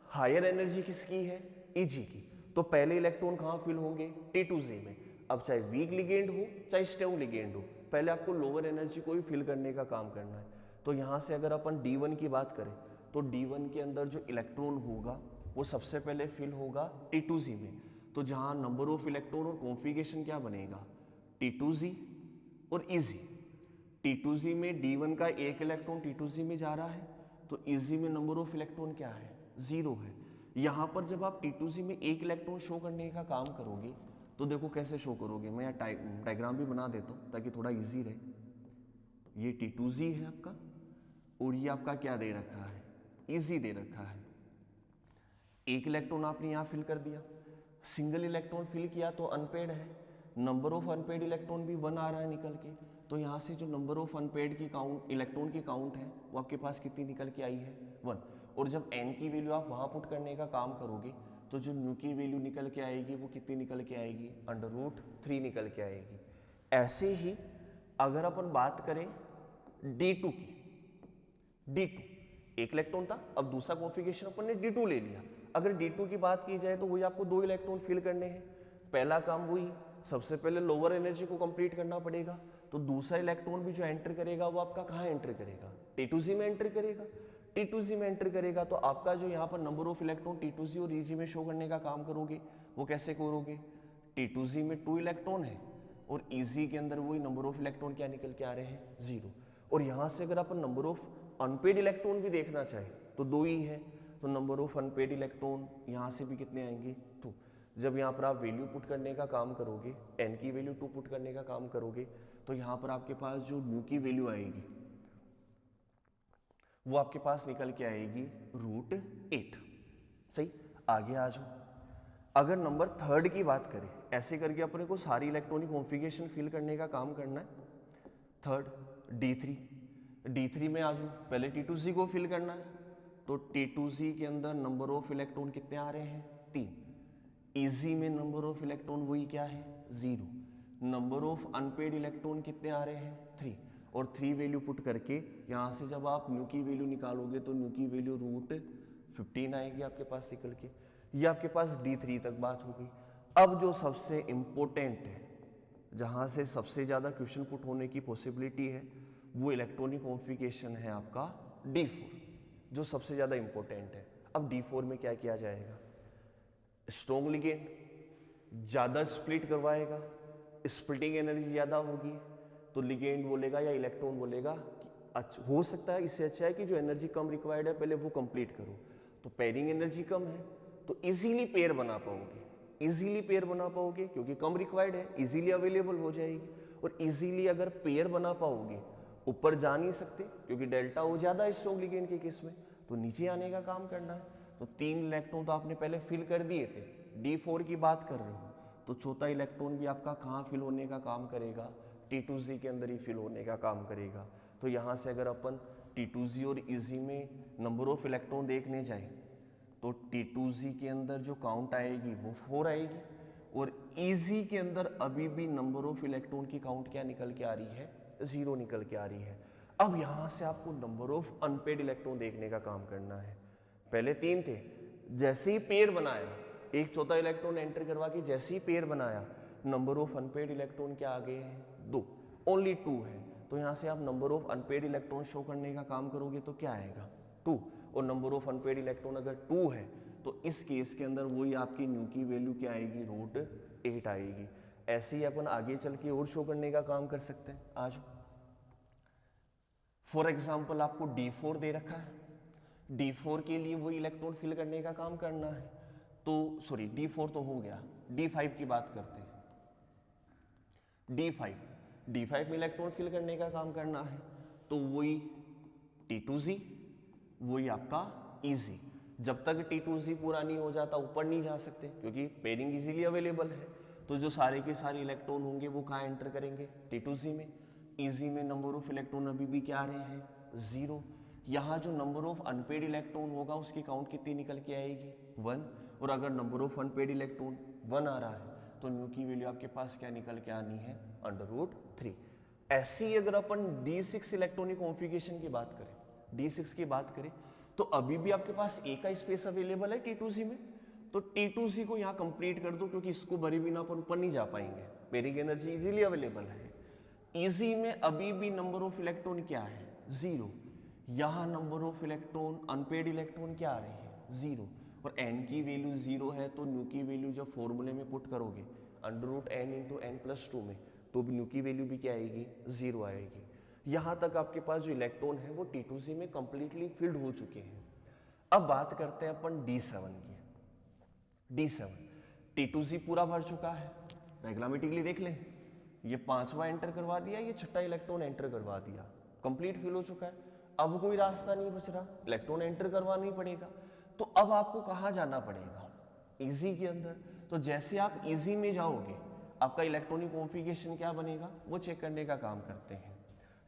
हायर एनर्जी किसकी है, EG की। तो पहले इलेक्ट्रॉन कहाँ फिल होंगे, T2z में। अब चाहे वीक लिगेंड हो चाहे स्ट्रॉन्ग लिगेंड हो, पहले आपको लोअर एनर्जी को भी फिल करने का काम करना है। तो यहाँ से अगर अपन D1 की बात करें तो D1 के अंदर जो इलेक्ट्रॉन होगा वो सबसे पहले फिल होगा T2z में। तो जहाँ नंबर ऑफ इलेक्ट्रॉन और कॉन्फ़िगरेशन क्या बनेगा, T2Z और EZ। T2Z में D1 का एक इलेक्ट्रॉन T2Z में जा रहा है, तो EZ में नंबर ऑफ इलेक्ट्रॉन क्या है, 0 है। यहाँ पर जब आप T2Z में एक इलेक्ट्रॉन शो करने का काम करोगे तो देखो कैसे शो करोगे, मैं यहाँ डायग्राम भी बना देता हूँ ताकि थोड़ा इजी रहे। ये T2Z है आपका और ये आपका क्या दे रखा है, EZ दे रखा है। एक इलेक्ट्रॉन आपने यहाँ फिल कर दिया, सिंगल इलेक्ट्रॉन फिल किया तो अनपेड है, नंबर ऑफ अनपेड इलेक्ट्रॉन भी 1 आ रहा है निकल के, तो यहाँ से जो नंबर ऑफ अनपेड की काउंट इलेक्ट्रॉन की काउंट है वो आपके पास कितनी निकल के आई है, 1। और जब n की वैल्यू आप वहाँ पुट करने का काम करोगे तो जो न्यू की वैल्यू निकल के आएगी वो कितनी निकल के आएगी, √3 निकल के आएगी। ऐसे ही अगर अपन बात करें D2 की, D2 एक इलेक्ट्रॉन था, अब दूसरा कॉन्फ़िगरेशन अपन ने D2 ले लिया। अगर D2 की बात की जाए तो वही आपको 2 इलेक्ट्रॉन फिल करने हैं। पहला काम वही, सबसे पहले लोअर एनर्जी को कंप्लीट करना पड़ेगा, तो दूसरा इलेक्ट्रॉन भी जो एंटर करेगा वो आपका कहाँ एंटर करेगा, T2Z में एंटर करेगा। T2Z में एंटर करेगा तो आपका जो यहाँ पर नंबर ऑफ इलेक्ट्रॉन T2Z और EZ में शो करने का काम करोगे वो कैसे करोगे, T2Z में 2 इलेक्ट्रॉन है और EZ के अंदर वही नंबर ऑफ इलेक्ट्रॉन क्या निकल के आ रहे हैं, 0। और यहाँ से अगर अपन नंबर ऑफ अनपेड इलेक्ट्रॉन भी देखना चाहे तो 2 ही है, तो नंबर ऑफ अनपेड इलेक्ट्रॉन यहाँ से भी कितने आएंगे, 2। जब यहाँ पर आप वैल्यू पुट करने का काम करोगे, n की वैल्यू 2 पुट करने का काम करोगे तो यहाँ पर आपके पास जो न्यू की वैल्यू आएगी वो आपके पास निकल के आएगी √8। सही, आगे आ जाओ। अगर नंबर 3 की बात करें, ऐसे करके अपने को सारी इलेक्ट्रॉनिक कॉन्फ़िगरेशन फिल करने का काम करना है। 3 D3 में आ जाओ, पहले T2Z को फिल करना है, तो T2Z के अंदर नंबर ऑफ इलेक्ट्रॉन कितने आ रहे हैं, 3। EZ में नंबर ऑफ इलेक्ट्रॉन वही क्या है, 0। नंबर ऑफ अनपेड इलेक्ट्रॉन कितने आ रहे हैं, 3। और 3 वैल्यू पुट करके यहाँ से जब आप न्यू की वैल्यू निकालोगे तो न्यू की वैल्यू √15 आएगी आपके पास निकल के। ये आपके पास D3 तक बात हो गई। अब जो सबसे इम्पोर्टेंट है, जहाँ से सबसे ज़्यादा क्वेश्चन पुट होने की पॉसिबिलिटी है, वो इलेक्ट्रॉनिक कॉन्फ़िगरेशन है आपका D4, जो सबसे ज़्यादा इम्पोर्टेंट है। अब D4 में क्या किया जाएगा, स्ट्रॉन्ग लिगेंड ज़्यादा स्प्लिट करवाएगा, स्प्लिटिंग एनर्जी ज़्यादा होगी, तो लिगेंड बोलेगा या इलेक्ट्रॉन बोलेगा कि अच्छा हो सकता है, इससे अच्छा है कि जो एनर्जी कम रिक्वायर्ड है पहले वो कंप्लीट करो। तो पेयरिंग एनर्जी कम है तो इजीली पेयर बना पाओगे, क्योंकि कम रिक्वायर्ड है, इजीली अवेलेबल हो जाएगी। और इजीली अगर पेयर बना पाओगे, ऊपर जा नहीं सकते क्योंकि डेल्टा हो ज़्यादा है स्ट्रॉन्ग लिगेंड के केस में, तो नीचे आने का काम करना है। तो 3 इलेक्ट्रॉन तो आपने पहले फिल कर दिए थे, D4 की बात कर रहे हो, तो चौथा इलेक्ट्रॉन भी आपका कहाँ फिल होने का काम करेगा, T2Z के अंदर ही फिल होने का काम करेगा। तो यहाँ से अगर अपन T2Z और EZ में नंबर ऑफ इलेक्ट्रॉन देखने जाएं तो T2Z के अंदर जो काउंट आएगी वो 4 आएगी और EZ के अंदर अभी भी नंबर ऑफ इलेक्ट्रॉन की काउंट क्या निकल के आ रही है, 0 निकल के आ रही है। अब यहाँ से आपको नंबर ऑफ अनपेड इलेक्ट्रॉन देखने का काम करना है। पहले 3 थे, जैसे ही पेयर बनाया, एक चौथा इलेक्ट्रॉन एंटर करवा के जैसे ही पेयर बनाया, नंबर ऑफ अनपेड इलेक्ट्रॉन क्या आ गए हैं, 2, ओनली 2 है। तो यहाँ से आप number of unpaired electron show करने का काम करोगे तो क्या आएगा, 2। और नंबर ऑफ अनपेड इलेक्ट्रॉन अगर 2 है तो इस केस के अंदर वही आपकी न्यू की वैल्यू क्या आएगी, √8 आएगी। ऐसे ही अपन आगे चल के और शो करने का काम कर सकते हैं। आज फॉर एग्जाम्पल आपको D4 दे रखा है, D4 के लिए वही इलेक्ट्रॉन फिल करने का काम करना है, तो सॉरी D4 तो हो गया, D5 की बात करते हैं। D5 में इलेक्ट्रॉन फिल करने का काम करना है, तो वही T2Z, वही आपका EZ। जब तक T2Z पूरा नहीं हो जाता ऊपर नहीं जा सकते क्योंकि पेयरिंग इजीली अवेलेबल है। तो जो सारे के सारे इलेक्ट्रॉन होंगे वो कहाँ एंटर करेंगे, T2Z में। EZ में नंबर ऑफ इलेक्ट्रॉन अभी भी क्या आ रहे हैं, 0। यहाँ जो नंबर ऑफ अनपेड इलेक्ट्रॉन होगा उसकी काउंट कितनी निकल के आएगी, 1। और अगर नंबर ऑफ अनपेड इलेक्ट्रॉन 1 आ रहा है तो न्यू की वैल्यू आपके पास क्या निकल के आनी है, √3। ऐसी अगर अपन D6 इलेक्ट्रॉनिक कॉन्फ़िगरेशन की बात करें, D6 की बात करें तो अभी भी आपके पास एक का स्पेस अवेलेबल है T2Z में, तो T2Z को यहाँ कंप्लीट कर दो क्योंकि इसको भरे बिना अपन ऊपर नहीं जा पाएंगे, पेयरिंग एनर्जी इजीली अवेलेबल है। EZ में अभी भी नंबर ऑफ इलेक्ट्रॉन क्या है, 0। यहाँ number of electron unpaired electron क्या आ रही है, 0। और n की वैल्यू 0 है तो न्यू की वैल्यू जब फॉर्मूले में पुट करोगे √n × n + 2 में, तो न्यू की वैल्यू भी क्या आएगी, 0 आएगी। यहाँ तक आपके पास जो इलेक्ट्रॉन है वो T2Z में कंप्लीटली फिल्ड हो चुके हैं। अब बात करते हैं अपन D7 की। D7 T2Z पूरा भर चुका है, डायग्रामेटिकली देख लें, ये 5वां एंटर करवा दिया, ये 6ठा इलेक्ट्रॉन एंटर करवा दिया, कंप्लीट फिल हो चुका है। अब कोई रास्ता नहीं बच रहा, इलेक्ट्रॉन एंटर करवाना ही पड़ेगा। तो अब आपको कहाँ जाना पड़ेगा, इजी के अंदर। तो जैसे आप इजी में जाओगे आपका इलेक्ट्रॉनिक कॉन्फ़िगरेशन क्या बनेगा वो चेक करने का काम करते हैं।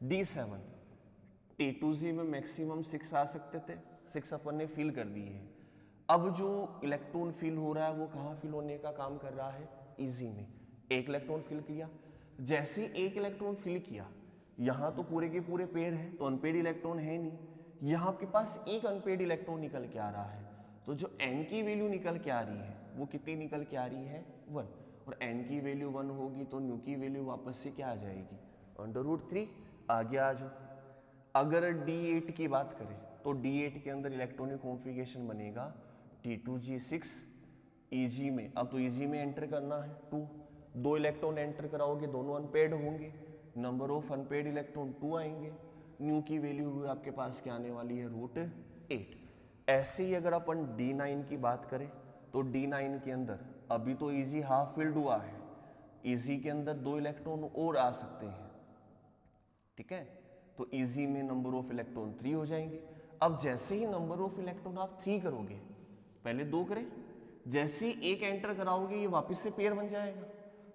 D7 T2Z में मैक्सिमम 6 आ सकते थे, 6 अपन ने फिल कर दिए हैं। अब जो इलेक्ट्रॉन फिल हो रहा है वो कहाँ फिल होने का काम कर रहा है, इजी में। एक इलेक्ट्रॉन फिल किया, जैसे एक इलेक्ट्रॉन फिल किया, यहाँ तो पूरे के पूरे पेयर है तो अनपेड इलेक्ट्रॉन है नहीं, यहाँ आपके पास एक अनपेड इलेक्ट्रॉन निकल के आ रहा है। तो जो n की वैल्यू निकल के आ रही है वो कितनी निकल के आ रही है, 1। और n की वैल्यू 1 होगी तो न्यू की वैल्यू वापस से क्या आ जाएगी, √3। आगे आ जाओ, अगर D8 की बात करें तो D8 के अंदर इलेक्ट्रॉनिक कॉन्फ़िगरेशन बनेगा T2Z6 Eg में। अब तो Eg में एंटर करना है 2, 2 इलेक्ट्रॉन एंटर कराओगे, दोनों अनपेड होंगे, नंबर ऑफ अनपेड इलेक्ट्रॉन 2 आएंगे, न्यू की वैल्यू आपके पास क्या आने वाली है, √8। ऐसे ही अगर अपन D9 की बात करें तो D9 के अंदर अभी तो Eg हाफ फिल्ड हुआ है, Eg के अंदर 2 इलेक्ट्रॉन और आ सकते हैं, ठीक है। तो Eg में नंबर ऑफ इलेक्ट्रॉन 3 हो जाएंगे। अब जैसे ही नंबर ऑफ इलेक्ट्रॉन आप 3 करोगे, पहले 2 करें, जैसे ही एक एंटर कराओगे ये वापस से पेयर बन जाएगा,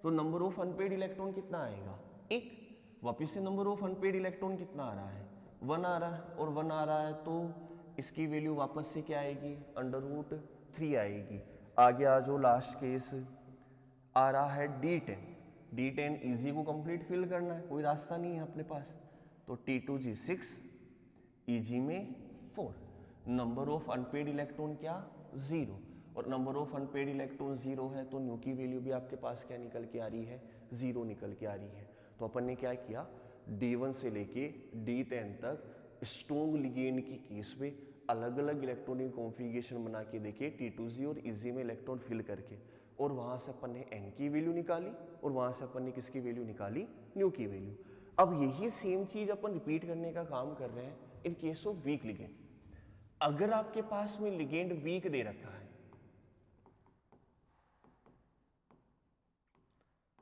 तो नंबर ऑफ अनपेड इलेक्ट्रॉन कितना आएगा, 1। वापस से नंबर ऑफ अनपेड इलेक्ट्रॉन कितना आ रहा है, 1 आ रहा है, और 1 आ रहा है तो इसकी वैल्यू वापस से क्या आएगी, √3 आएगी। आगे आ जाओ, लास्ट केस आ रहा है D10। D10 इजी को कंप्लीट फिल करना है, कोई रास्ता नहीं है अपने पास, तो T2Z6 Eg में 4, नंबर ऑफ अनपेड इलेक्ट्रॉन क्या, 0, और नंबर ऑफ अनपेड इलेक्ट्रॉन 0 है तो न्यू की वैल्यू भी आपके पास क्या निकल के आ रही है, 0 निकल के आ रही है। तो अपन ने क्या किया, D1 से लेके D10 तक स्ट्रॉन्ग लिगेंड की केस में अलग अलग इलेक्ट्रॉनिक कॉन्फ़िगरेशन बना के देखे T2Z और Eg में इलेक्ट्रॉन फिल करके, और वहाँ से अपन ने n की वैल्यू निकाली, और वहाँ से अपन ने किसकी वैल्यू निकाली, न्यू की वैल्यू। अब यही सेम चीज़ अपन रिपीट करने का काम कर रहे हैं in case of week ligand. अगर आपके पास में लिगेंड वीक दे रखा है,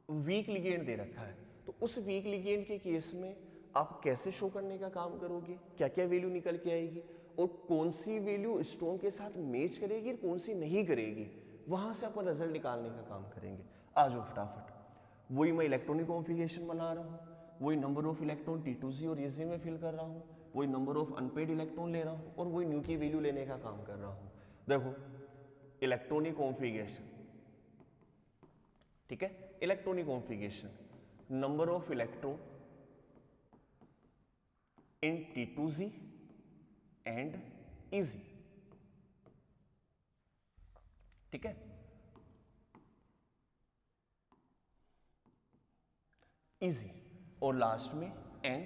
वीक लिगेंड दे रखा है, तो उस वीक लिगेंड के केस में आप कैसे शो करने का काम करोगे, क्या क्या वैल्यू निकल के आएगी, और कौन सी वैल्यू स्टोन के साथ मैच करेगी और कौन सी नहीं करेगी, वहां से अपन रिजल्ट निकालने का काम करेंगे। आ जाओ फटाफट, वही मैं इलेक्ट्रॉनिक कॉन्फ़िगरेशन बना रहा हूँ, वही नंबर ऑफ इलेक्ट्रॉन T2Z और Eg में फिल कर रहा हूँ, वही नंबर ऑफ अनपेड इलेक्ट्रॉन ले रहा हूँ, और वही न्यू की वैल्यू लेने का काम कर रहा हूँ। देखो इलेक्ट्रॉनिक कॉन्फ़िगरेशन, ठीक है, electronic configuration, number of electron in T2Z and Eg, ठीक है, Eg, और लास्ट में n,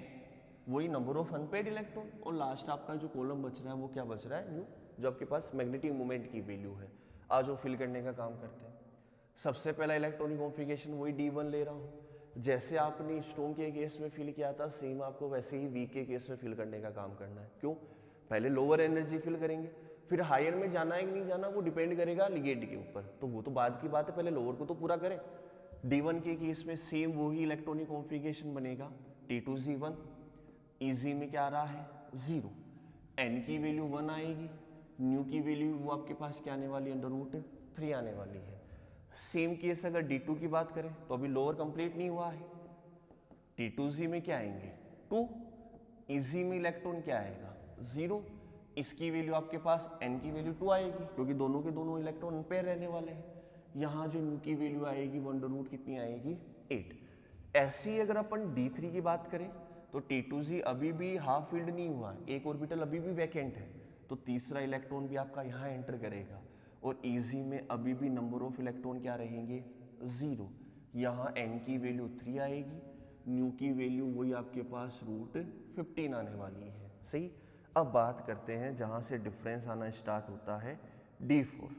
वही नंबर ऑफ अनपेड इलेक्ट्रॉन, और लास्ट आपका जो कॉलम बच रहा है वो क्या बच रहा है, न्यू, जो आपके पास मैग्नेटिक मोमेंट की वैल्यू है। आज वो फिल करने का काम करते हैं। सबसे पहला इलेक्ट्रॉनिक कॉन्फ़िगरेशन वही D1 ले रहा हूँ, जैसे आपने स्टोन के केस में फिल किया था सेम आपको वैसे ही वीक के केस में फिल करने का काम करना है। क्यों, पहले लोअर एनर्जी फिल करेंगे, फिर हायर में जाना है कि नहीं जाना वो डिपेंड करेगा लिगेंड के ऊपर, तो वो तो बाद की बात है, पहले लोअर को तो पूरा करें। D1 के केस में सेम वही इलेक्ट्रॉनिक कॉन्फ़िगरेशन बनेगा, T2Z1, Eg में क्या आ रहा है, 0, n की वैल्यू 1 आएगी, न्यू की वैल्यू वो आपके पास क्या आने वाली है, √3 आने वाली है। सेम केस अगर D2 की बात करें तो अभी लोअर कंप्लीट नहीं हुआ है, T2Z में क्या आएंगे 2, Eg में इलेक्ट्रॉन क्या आएगा 0, इसकी वैल्यू आपके पास n की वैल्यू 2 आएगी क्योंकि दोनों के दोनों इलेक्ट्रॉन अनपेयर रहने वाले हैं। यहाँ जो न्यू की वैल्यू आएगी 1 कितनी आएगी 8। ऐसी ही अगर अपन D3 की बात करें तो T2Z अभी भी हाफ फील्ड नहीं हुआ है, एक ऑर्बिटल अभी भी वैकेंट है, तो तीसरा इलेक्ट्रॉन भी आपका यहाँ एंटर करेगा, और Eg में अभी भी नंबर ऑफ इलेक्ट्रॉन क्या रहेंगे 0, यहाँ n की वैल्यू 3 आएगी, न्यू की वैल्यू वही आपके पास √15 आने वाली है। सही, अब बात करते हैं जहाँ से डिफरेंस आना स्टार्ट होता है D4।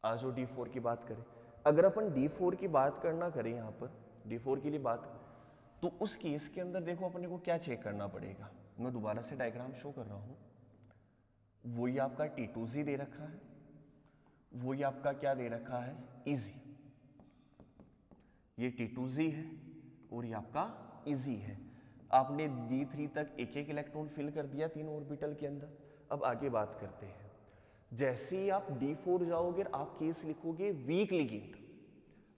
आज जो D4 की बात करें, अगर अपन D4 की बात करना करें यहाँ पर D4 के लिए बात, तो उस केस के अंदर देखो अपने को क्या चेक करना पड़ेगा। मैं दोबारा से डायग्राम शो कर रहा हूँ। वही आपका T2Z दे रखा है, वही आपका क्या दे रखा है, EZ। ये T2Z है और ये आपका EZ है। आपने D3 तक एक एक इलेक्ट्रॉन फिल कर दिया 3 ऑर्बिटल के अंदर। अब आगे बात करते हैं। जैसे ही आप D4 जाओगे आप केस लिखोगे वीक लिगेंड,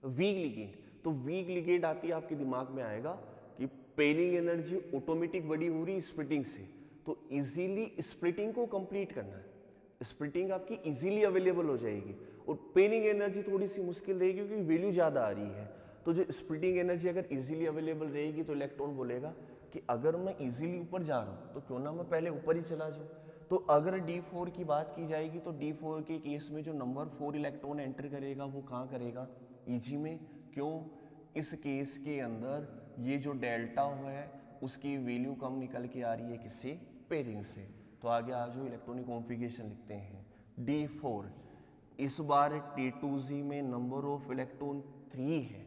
वीक लिगेंड, तो वीक लिगेंड आती है आपके दिमाग में आएगा कि पेयरिंग एनर्जी ऑटोमेटिक बड़ी हो रही स्प्लिटिंग से, तो इजीली स्प्लिटिंग को कंप्लीट करना है। स्प्लिटिंग आपकी इजीली अवेलेबल हो जाएगी और पेयरिंग एनर्जी थोड़ी सी मुश्किल रहेगी क्योंकि वैल्यू ज़्यादा आ रही है। तो जो स्प्लिटिंग एनर्जी अगर इजीली अवेलेबल रहेगी तो इलेक्ट्रॉन बोलेगा कि अगर मैं इजीली ऊपर जा रहा हूँ तो क्यों ना मैं पहले ऊपर ही चला जाऊँ। तो अगर D4 की बात की जाएगी तो D4 के केस में जो नंबर 4 इलेक्ट्रॉन एंटर करेगा वो कहाँ करेगा, EG में। क्यों, इस केस के अंदर ये जो डेल्टा है उसकी वैल्यू कम निकल के आ रही है किससे, पेयरिंग से। तो आगे आ जाओ इलेक्ट्रॉनिक कॉन्फ़िगरेशन लिखते हैं। D4 इस बार T2Z में नंबर ऑफ इलेक्ट्रॉन 3 है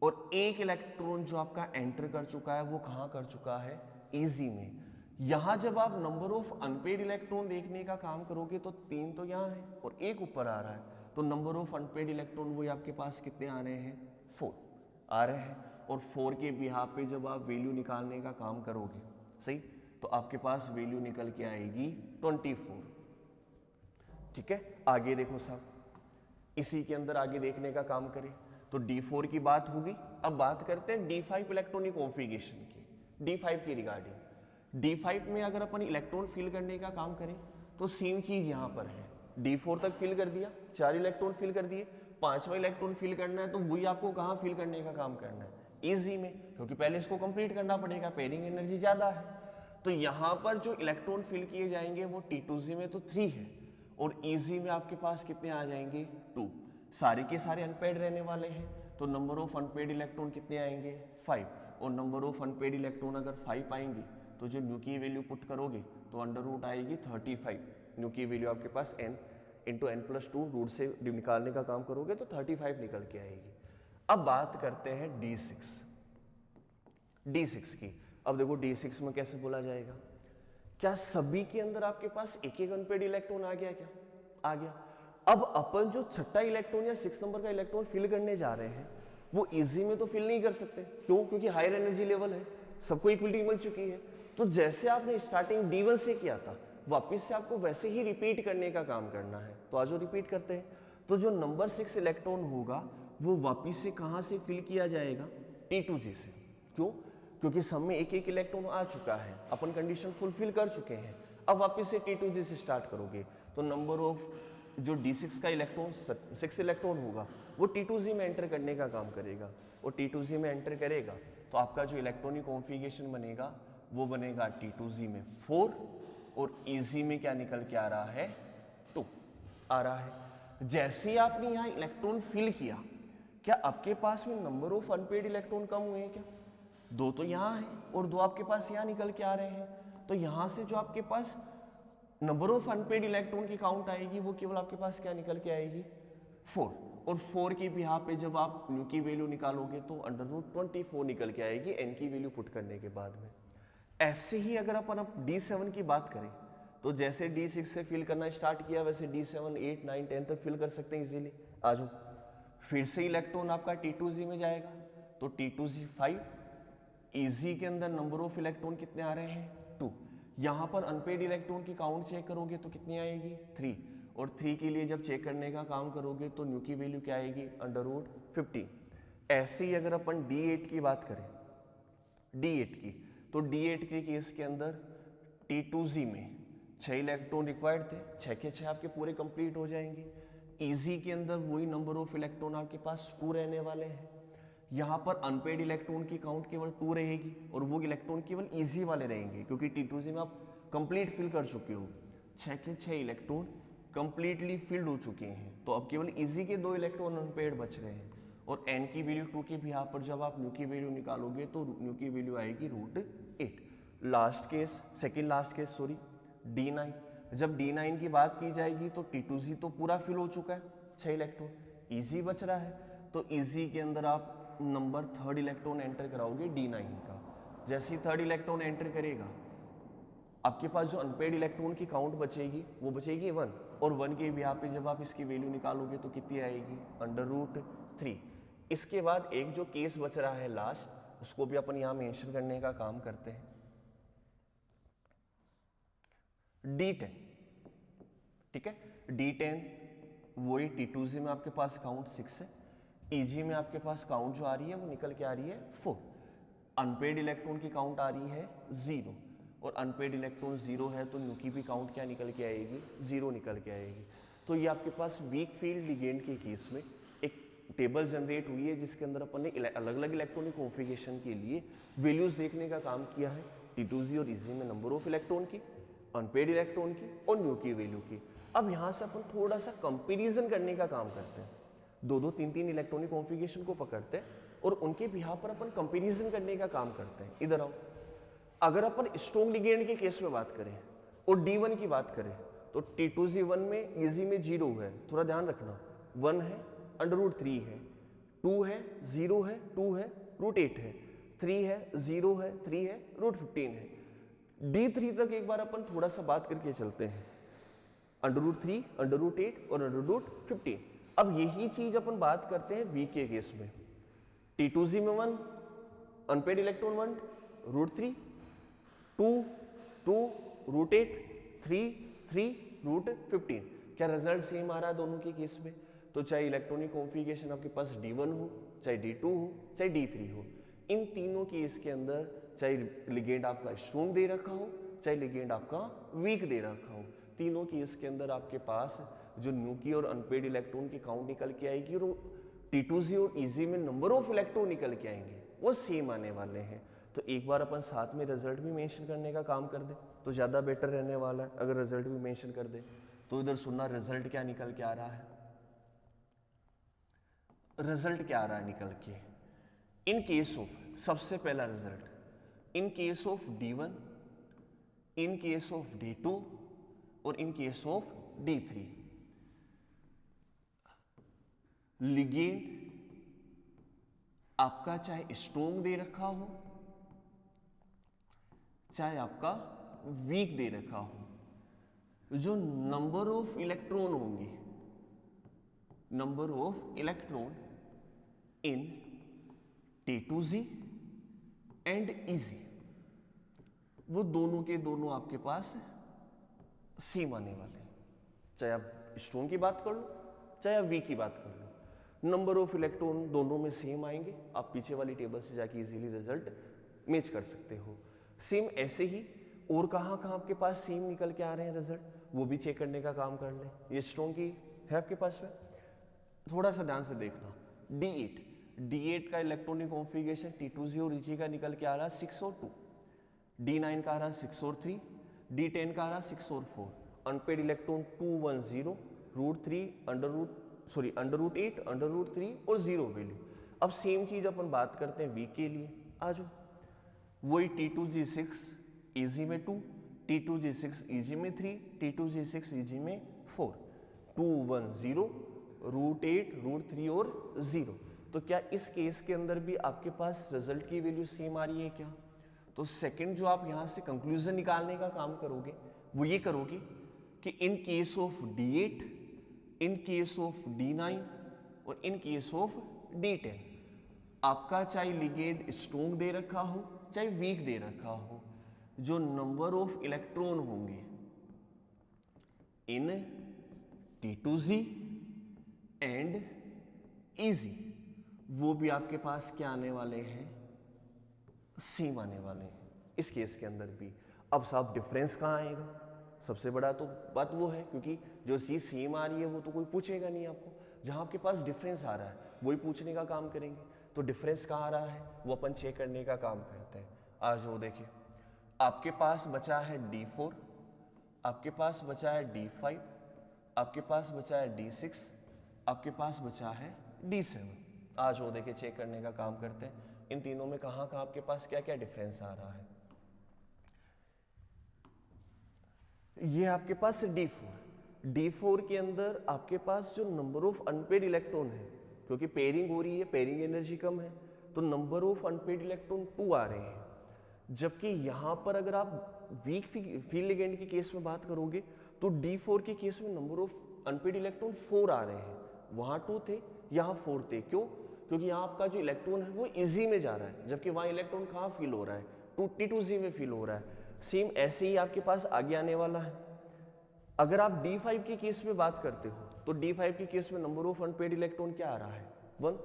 और एक इलेक्ट्रॉन जो आपका एंटर कर चुका है वो कहाँ कर चुका है, EZ में। यहां जब आप नंबर ऑफ अनपेड इलेक्ट्रॉन देखने का काम करोगे तो 3 तो यहाँ है और एक ऊपर आ रहा है, तो नंबर ऑफ अनपेड इलेक्ट्रॉन वो आपके पास कितने आ रहे हैं, 4 आ रहे हैं। और 4 के बिहाफ पे जब आप वैल्यू निकालने का काम करोगे, सही, तो आपके पास वैल्यू निकल के आएगी 24। ठीक है, आगे देखो साहब, इसी के अंदर आगे देखने का काम करें तो D4 की बात होगी। अब बात करते हैं D5 इलेक्ट्रॉनिक कॉन्फ़िगरेशन की, D5 की रिगार्डिंग। D5 में अगर अपन इलेक्ट्रॉन फिल करने का काम करें तो सेम चीज यहां पर है। D4 तक फिल कर दिया, 4 इलेक्ट्रॉन फिल कर दिए, 5वां इलेक्ट्रॉन फिल करना है तो वही आपको कहां फिल करने का काम करना है, EZ में, क्योंकि पहले इसको कंप्लीट करना पड़ेगा, पेयरिंग एनर्जी ज्यादा है। तो यहां पर जो इलेक्ट्रॉन फिल किए जाएंगे वो T2Z में तो 3 है और EZ में आपके पास कितने आ जाएंगे, 2। सारे के सारे अनपेड रहने वाले हैं तो नंबर ऑफ अनपेड इलेक्ट्रॉन कितने आएंगे, 5। और नंबर ऑफ अनपेड इलेक्ट्रॉन अगर 5 आएंगे तो जो न्यू की वैल्यू पुट करोगे तो अंडर रूट आएगी 35। न्यू की वैल्यू आपके पास n इंटू n+2 रूट से निकालने का काम करोगे तो 35 निकल के आएगी। अब बात करते हैं D6 की। अब देखो D6 में कैसे बोला जाएगा, क्या सभी के अंदर आपके पास एक एक अनपेड इलेक्ट्रॉन आ गया, क्या आ गया। अब अपन जो छठा इलेक्ट्रॉन या 6 नंबर का इलेक्ट्रॉन फिल करने जा रहे हैं वो इजी में तो फिल नहीं कर सकते, क्यों, क्योंकि हायर एनर्जी लेवल है, सबको इक्वलिटी मिल चुकी है। तो जैसे आपने स्टार्टिंग D1 से किया था वापस से आपको वैसे ही रिपीट करने का काम करना है। तो आज रिपीट करते हैं। तो जो नंबर 6 इलेक्ट्रॉन होगा वो वापस से कहां से फिल किया जाएगा, T2Z से। क्यों, क्योंकि सब में एक एक इलेक्ट्रॉन आ चुका है, अपन कंडीशन फुलफिल कर चुके हैं। अब वापस से T2Z से स्टार्ट करोगे तो नंबर ऑफ जो D6 का इलेक्ट्रॉन 6 इलेक्ट्रॉन होगा वो T2Z में एंटर करने का काम करेगा और T2Z में एंटर करेगा तो आपका जो इलेक्ट्रॉनिक कॉन्फ़िगरेशन बनेगा वो बनेगा T2Z में 4 और EZ में क्या निकल के आ रहा है, 2 आ रहा है। जैसे ही आपने यहाँ इलेक्ट्रॉन फिल किया, क्या आपके पास में नंबर ऑफ अनपेड इलेक्ट्रॉन कम हुए हैं क्या, 2 तो यहाँ है और 2 आपके पास यहाँ निकल के आ रहे हैं। तो यहाँ से जो आपके पास नंबर ऑफ अनपेड इलेक्ट्रॉन की काउंट आएगी वो केवल आपके पास क्या निकल के आएगी, 4। और 4 की बिहाफ पे जब आप न्यू की वैल्यू निकालोगे तो अंडर रूट 24 निकल के आएगी n की वैल्यू पुट करने के बाद में। ऐसे ही अगर अपन अब D7 की बात करें तो जैसे D6 से फिल करना स्टार्ट किया वैसे D7, 8, 9, 10 तक फिल कर सकते हैं इजीली। आ जाओ, फिर से इलेक्ट्रॉन आपका T2Z में जाएगा तो T2Z 5, EZ के अंदर नंबर ऑफ इलेक्ट्रॉन कितने आ रहे हैं, 2। यहाँ पर अनपेड इलेक्ट्रॉन की काउंट चेक करोगे तो कितनी आएगी, 3। और 3 के लिए जब चेक करने का काम करोगे तो न्यू की वैल्यू क्या आएगी, अंडर रूट 15। ऐसे ही अगर अपन D8 की बात करें, D8 की, तो D8 के केस के अंदर T2Z में 6 इलेक्ट्रॉन रिक्वायर्ड थे, 6 के 6 आपके पूरे कंप्लीट हो जाएंगे। EZ के अंदर वही नंबर ऑफ इलेक्ट्रॉन आपके पास 2 रहने वाले हैं। यहाँ पर अनपेड इलेक्ट्रॉन की काउंट केवल 2 रहेगी और वो इलेक्ट्रॉन केवल EZ वाले रहेंगे क्योंकि T2Z में आप कंप्लीट फिल कर चुके हो, 6 के 6 इलेक्ट्रॉन कंप्लीटली फिल्ड हो चुके हैं। तो अब केवल EZ के 2 इलेक्ट्रॉन अनपेड बच रहे हैं और n की वैल्यू 2 के बिहाफ पर जब आप न्यू की वैल्यू निकालोगे तो न्यू की वैल्यू आएगी root 8। Last case, second last case sorry, D9। जब D9 की बात की जाएगी तो T2Z तो पूरा फिल हो चुका है, 6 इलेक्ट्रॉन, इजी बच रहा है, तो इजी के अंदर आप नंबर थर्ड इलेक्ट्रॉन एंटर कराओगे D9 का। जैसे ही थर्ड इलेक्ट्रॉन एंटर करेगा, आपके पास जो अनपेड इलेक्ट्रॉन की काउंट बचेगी वो बचेगी 1, और 1 के यहाँ पे जब आप इसकी वैल्यू निकालोगे तो कितनी आएगी, √3। इसके बाद एक जो केस बच रहा है लास्ट, उसको भी अपन यहाँ मेंशन करने का काम करते हैं, D10। ठीक है, D10 वही T2Z में आपके पास काउंट 6 है, EG में आपके पास काउंट जो आ रही है वो निकल के आ रही है 4, अनपेड इलेक्ट्रॉन की काउंट आ रही है 0, और अनपेड इलेक्ट्रॉन 0 है तो न्यू की भी काउंट क्या निकल के आएगी, 0 निकल के आएगी। तो ये आपके पास वीक फील्ड लिगेंड के केस में एक टेबल जनरेट हुई है जिसके अंदर अपन ने अलग अलग इलेक्ट्रॉनिक कॉन्फ़िगरेशन के लिए वैल्यूज देखने का काम किया है, T2Z और EZ में नंबर ऑफ इलेक्ट्रॉन की, अनपेड इलेक्ट्रॉन की और न्यू की वैल्यू की। अब यहाँ से अपन थोड़ा सा कंपेरिजन करने का काम करते हैं, दो तीन इलेक्ट्रॉनिक कॉन्फ़िगरेशन को पकड़ते हैं और उनके बिहाफ पर अपन कंपेरिजन करने का काम करते हैं। इधर आओ, अगर अपन स्ट्रॉन्ग लिगेंड के केस में बात करें और D1 की बात करें तो T2Z1 में EZ में 0 है, थोड़ा ध्यान रखना, 1 है, √3 है, 2 है, 0 है, 2 है, √8 है, 3 है, 0 है, 3 है, √15 है। D3 तक एक बार अपन थोड़ा सा बात करके चलते हैं, √3, √8 और √15। अब यही चीज अपन बात करते हैं वीक के केस में, T2Z में 1, अनपेड इलेक्ट्रॉन 1, √3, 2, 2, √8, 3, 3, √15। क्या रिजल्ट सेम आ रहा है दोनों के केस में? तो चाहे इलेक्ट्रॉनिक कॉन्फ़िगरेशन आपके पास D1 हो, चाहे D2 हो, चाहे D3 हो, इन तीनों केस के अंदर चाहे लिगेंड आपका स्ट्रॉन्ग दे रखा हो, चाहे लिगेंड आपका वीक दे रखा हो, तीनों केस के अंदर आपके पास जो न्यू की और अनपेड इलेक्ट्रॉन की काउंट निकल के आएगी और T2Z और EZ में नंबर ऑफ इलेक्ट्रॉन निकल के आएंगे, वो सेम आने वाले हैं। तो एक बार अपन साथ में रिजल्ट भी मेंशन करने का काम कर दे तो ज़्यादा बेटर रहने वाला है। अगर रिजल्ट भी मेंशन कर दे तो इधर सुनना रिजल्ट क्या निकल के आ रहा है, रिजल्ट क्या आ रहा है निकल के। इन केस ऑफ, सबसे पहला result, in case of D1, in case of D2 और in case of D3, ligand आपका चाहे स्ट्रॉन्ग दे रखा हो चाहे आपका वीक दे रखा हो, जो नंबर ऑफ इलेक्ट्रॉन होंगे, number of electron in T2Z and EZ, वो दोनों के दोनों आपके पास सेम आने वाले हैं। चाहे आप स्ट्रॉन्ग की बात कर लो चाहे आप वीक की बात कर लो, नंबर ऑफ इलेक्ट्रॉन दोनों में सेम आएंगे। आप पीछे वाली टेबल से जाके इजीली रिजल्ट मैच कर सकते हो। सेम ऐसे ही और कहाँ कहाँ आपके पास सेम निकल के आ रहे हैं रिजल्ट, वो भी चेक करने का काम कर लें। ये स्ट्रॉन्ग की है आपके पास में, थोड़ा सा ध्यान से देखना। D8 का इलेक्ट्रॉनिक कॉन्फ़िगरेशन T2Z और EG का निकल के आ रहा है 6 और 2, D9 का आ रहा है 6 और 3, D10 का आ रहा है 6 और 4, अनपेड इलेक्ट्रॉन 2, 1, 0, √3, √8, √3 और 0 वैल्यू। अब सेम चीज अपन बात करते हैं वीक के लिए। आ जाओ, वही T2Z6 EG में 2, T2Z6 EG में 3, T2Z6 EG में 4, 2, 1, 0, √8, √3 और 0। तो क्या इस केस के अंदर भी आपके पास रिजल्ट की वैल्यू सेम आ रही है क्या? तो सेकंड जो आप यहां से कंक्लूजन निकालने का काम करोगे वो ये करोगे कि in case of D8, in case of D9 और इन केस ऑफ D10 आपका चाहे लिगेंड स्ट्रॉन्ग दे रखा हो चाहे वीक दे रखा हो, जो नंबर ऑफ इलेक्ट्रॉन होंगे इन T2Z एंड EZ, वो भी आपके पास क्या आने वाले हैं, सेम आने वाले हैं इस केस के अंदर भी। अब साहब डिफरेंस कहाँ आएगा? सबसे बड़ा तो बात वो है, क्योंकि जो चीज़ सेम आ रही है वो तो कोई पूछेगा नहीं आपको, जहाँ आपके पास डिफरेंस आ रहा है वही पूछने का काम करेंगे। तो डिफरेंस कहाँ आ रहा है वो अपन चेक करने का काम करते हैं। आज वो देखिए, आपके पास बचा है D4, आपके पास बचा है D5, आपके पास बचा है D6, आपके पास बचा है D7। आज वो देखिए चेक करने का काम करते हैं इन तीनों में कहाँ कहाँ आपके पास क्या क्या डिफरेंस आ रहा है। ये आपके पास D4, D4 के अंदर आपके पास जो नंबर ऑफ अनपेड इलेक्ट्रॉन है, क्योंकि पेयरिंग हो रही है, पेयरिंग एनर्जी कम है, तो नंबर ऑफ अनपेड इलेक्ट्रॉन 2 आ रहे हैं। जबकि यहां पर अगर आप वीक फील्ड लिगेंड के केस में बात करोगे तो D4 के केस में नंबर ऑफ अनपेड इलेक्ट्रॉन 4 आ रहे हैं। वहां 2 थे, यहां 4 थे। क्यों? क्योंकि यहाँ आपका जो इलेक्ट्रॉन है वो इजी में जा रहा है, जबकि वहां इलेक्ट्रॉन कहाँ फील हो रहा है? T2Z में फील हो रहा है। सेम ऐसे ही आपके पास आगे आने वाला है। अगर आप D5 के केस में बात करते हो तो D5 के केस में नंबर ऑफ अनपेड इलेक्ट्रॉन क्या आ रहा है? 1।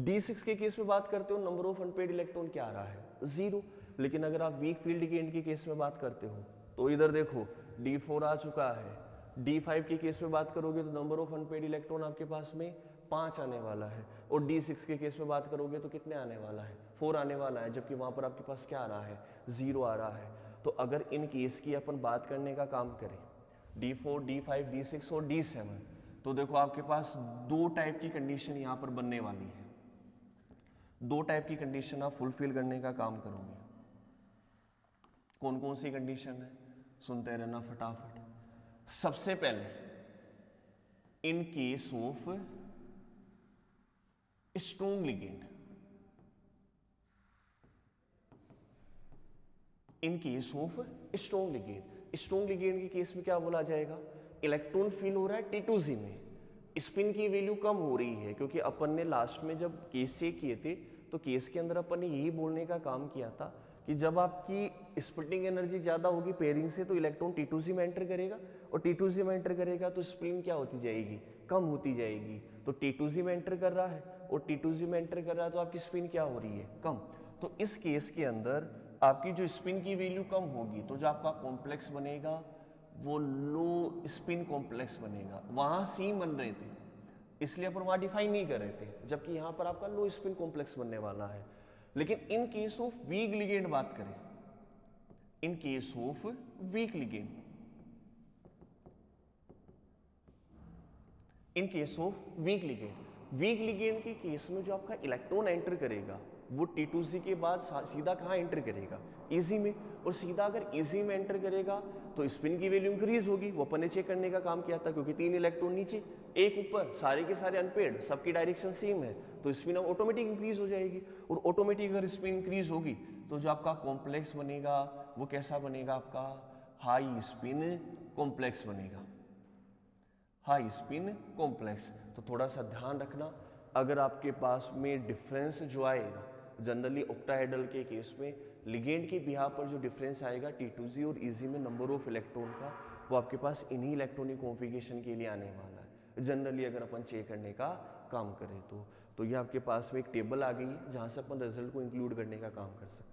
D6 के केस में बात करते हो, नंबर ऑफ अनपेड इलेक्ट्रॉन क्या आ रहा है? 0। लेकिन अगर आप वीक फील्ड के एंड के केस में बात करते हो तो इधर देखो D4 आ चुका है। D5 के केस में बात करोगे तो नंबर ऑफ अनपेड इलेक्ट्रॉन आपके पास में 5 आने वाला है, और D6 के केस में बात करोगे तो कितने आने वाला है? 4 आने वाला है, जबकि वहां पर आपके पास क्या आ रहा है? 0 आ रहा है। तो अगर इन केस की अपन बात करने का काम करें, D4, D5, D6 और D7, तो देखो आपके पास 2 टाइप की कंडीशन यहाँ पर बनने वाली है। 2 टाइप की कंडीशन आप फुलफिल करने का काम करोगे। कौन कौन सी कंडीशन है? सुनते रहना फटाफट। सबसे पहले in case of strong ligand, in case of strong ligand, strong ligand के केस में क्या बोला जाएगा? इलेक्ट्रॉन फील हो रहा है T2Z में, स्पिन की वैल्यू कम हो रही है, क्योंकि अपन ने लास्ट में जब केस चेक किए थे तो केस के अंदर अपन ने यही बोलने का काम किया था कि जब आपकी स्प्लिटिंग एनर्जी ज्यादा होगी पेयरिंग से तो इलेक्ट्रॉन T2Z में एंटर करेगा, और T2Z में एंटर करेगा तो स्पिन क्या होती जाएगी? कम होती जाएगी। तो T2Z में एंटर कर रहा है और T2Z में एंटर कर रहा है तो आपकी स्पिन क्या हो रही है? कम। तो इस केस के अंदर आपकी जो स्पिन की वैल्यू कम होगी तो जो आपका कॉम्प्लेक्स बनेगा वो लो स्पिन कॉम्प्लेक्स बनेगा। वहां सी बन रहे थे इसलिए अपन वहां डिफाइन नहीं कर रहे थे, जबकि यहां पर आपका लो स्पिन कॉम्प्लेक्स बनने वाला है। लेकिन in case of week ligand बात करें, in case of week ligand, in case of week ligand के केस में जो आपका इलेक्ट्रॉन एंटर करेगा वो T2Z के बाद सीधा कहाँ एंटर करेगा? इजी में। और सीधा अगर इजी में एंटर करेगा तो स्पिन की वैल्यू इंक्रीज होगी। वो अपन ने चेक करने का काम किया था, क्योंकि 3 इलेक्ट्रॉन नीचे, 1 ऊपर, सारे के सारे अनपेड, सबकी डायरेक्शन सेम है, तो स्पिन ऑटोमेटिक इंक्रीज हो जाएगी। और ऑटोमेटिक अगर स्पिन इंक्रीज होगी तो जो आपका कॉम्प्लेक्स बनेगा वो कैसा बनेगा? आपका हाई स्पिन कॉम्प्लेक्स बनेगा, हाई स्पिन कॉम्प्लेक्स। तो थोड़ा सा ध्यान रखना, अगर आपके पास में डिफरेंस जो आएगा जनरली ऑक्टाहेड्रल के केस में लिगेंड के बिहार पर जो डिफरेंस आएगा T2Z और EZ में नंबर ऑफ इलेक्ट्रॉन का, वो आपके पास इन्हीं इलेक्ट्रॉनिक कॉन्फ़िगरेशन के लिए आने वाला है जनरली अगर अपन चेक करने का काम करें तो ये आपके पास में एक टेबल आ गई है जहाँ से अपन रिजल्ट को इंक्लूड करने का काम कर सकते हैं।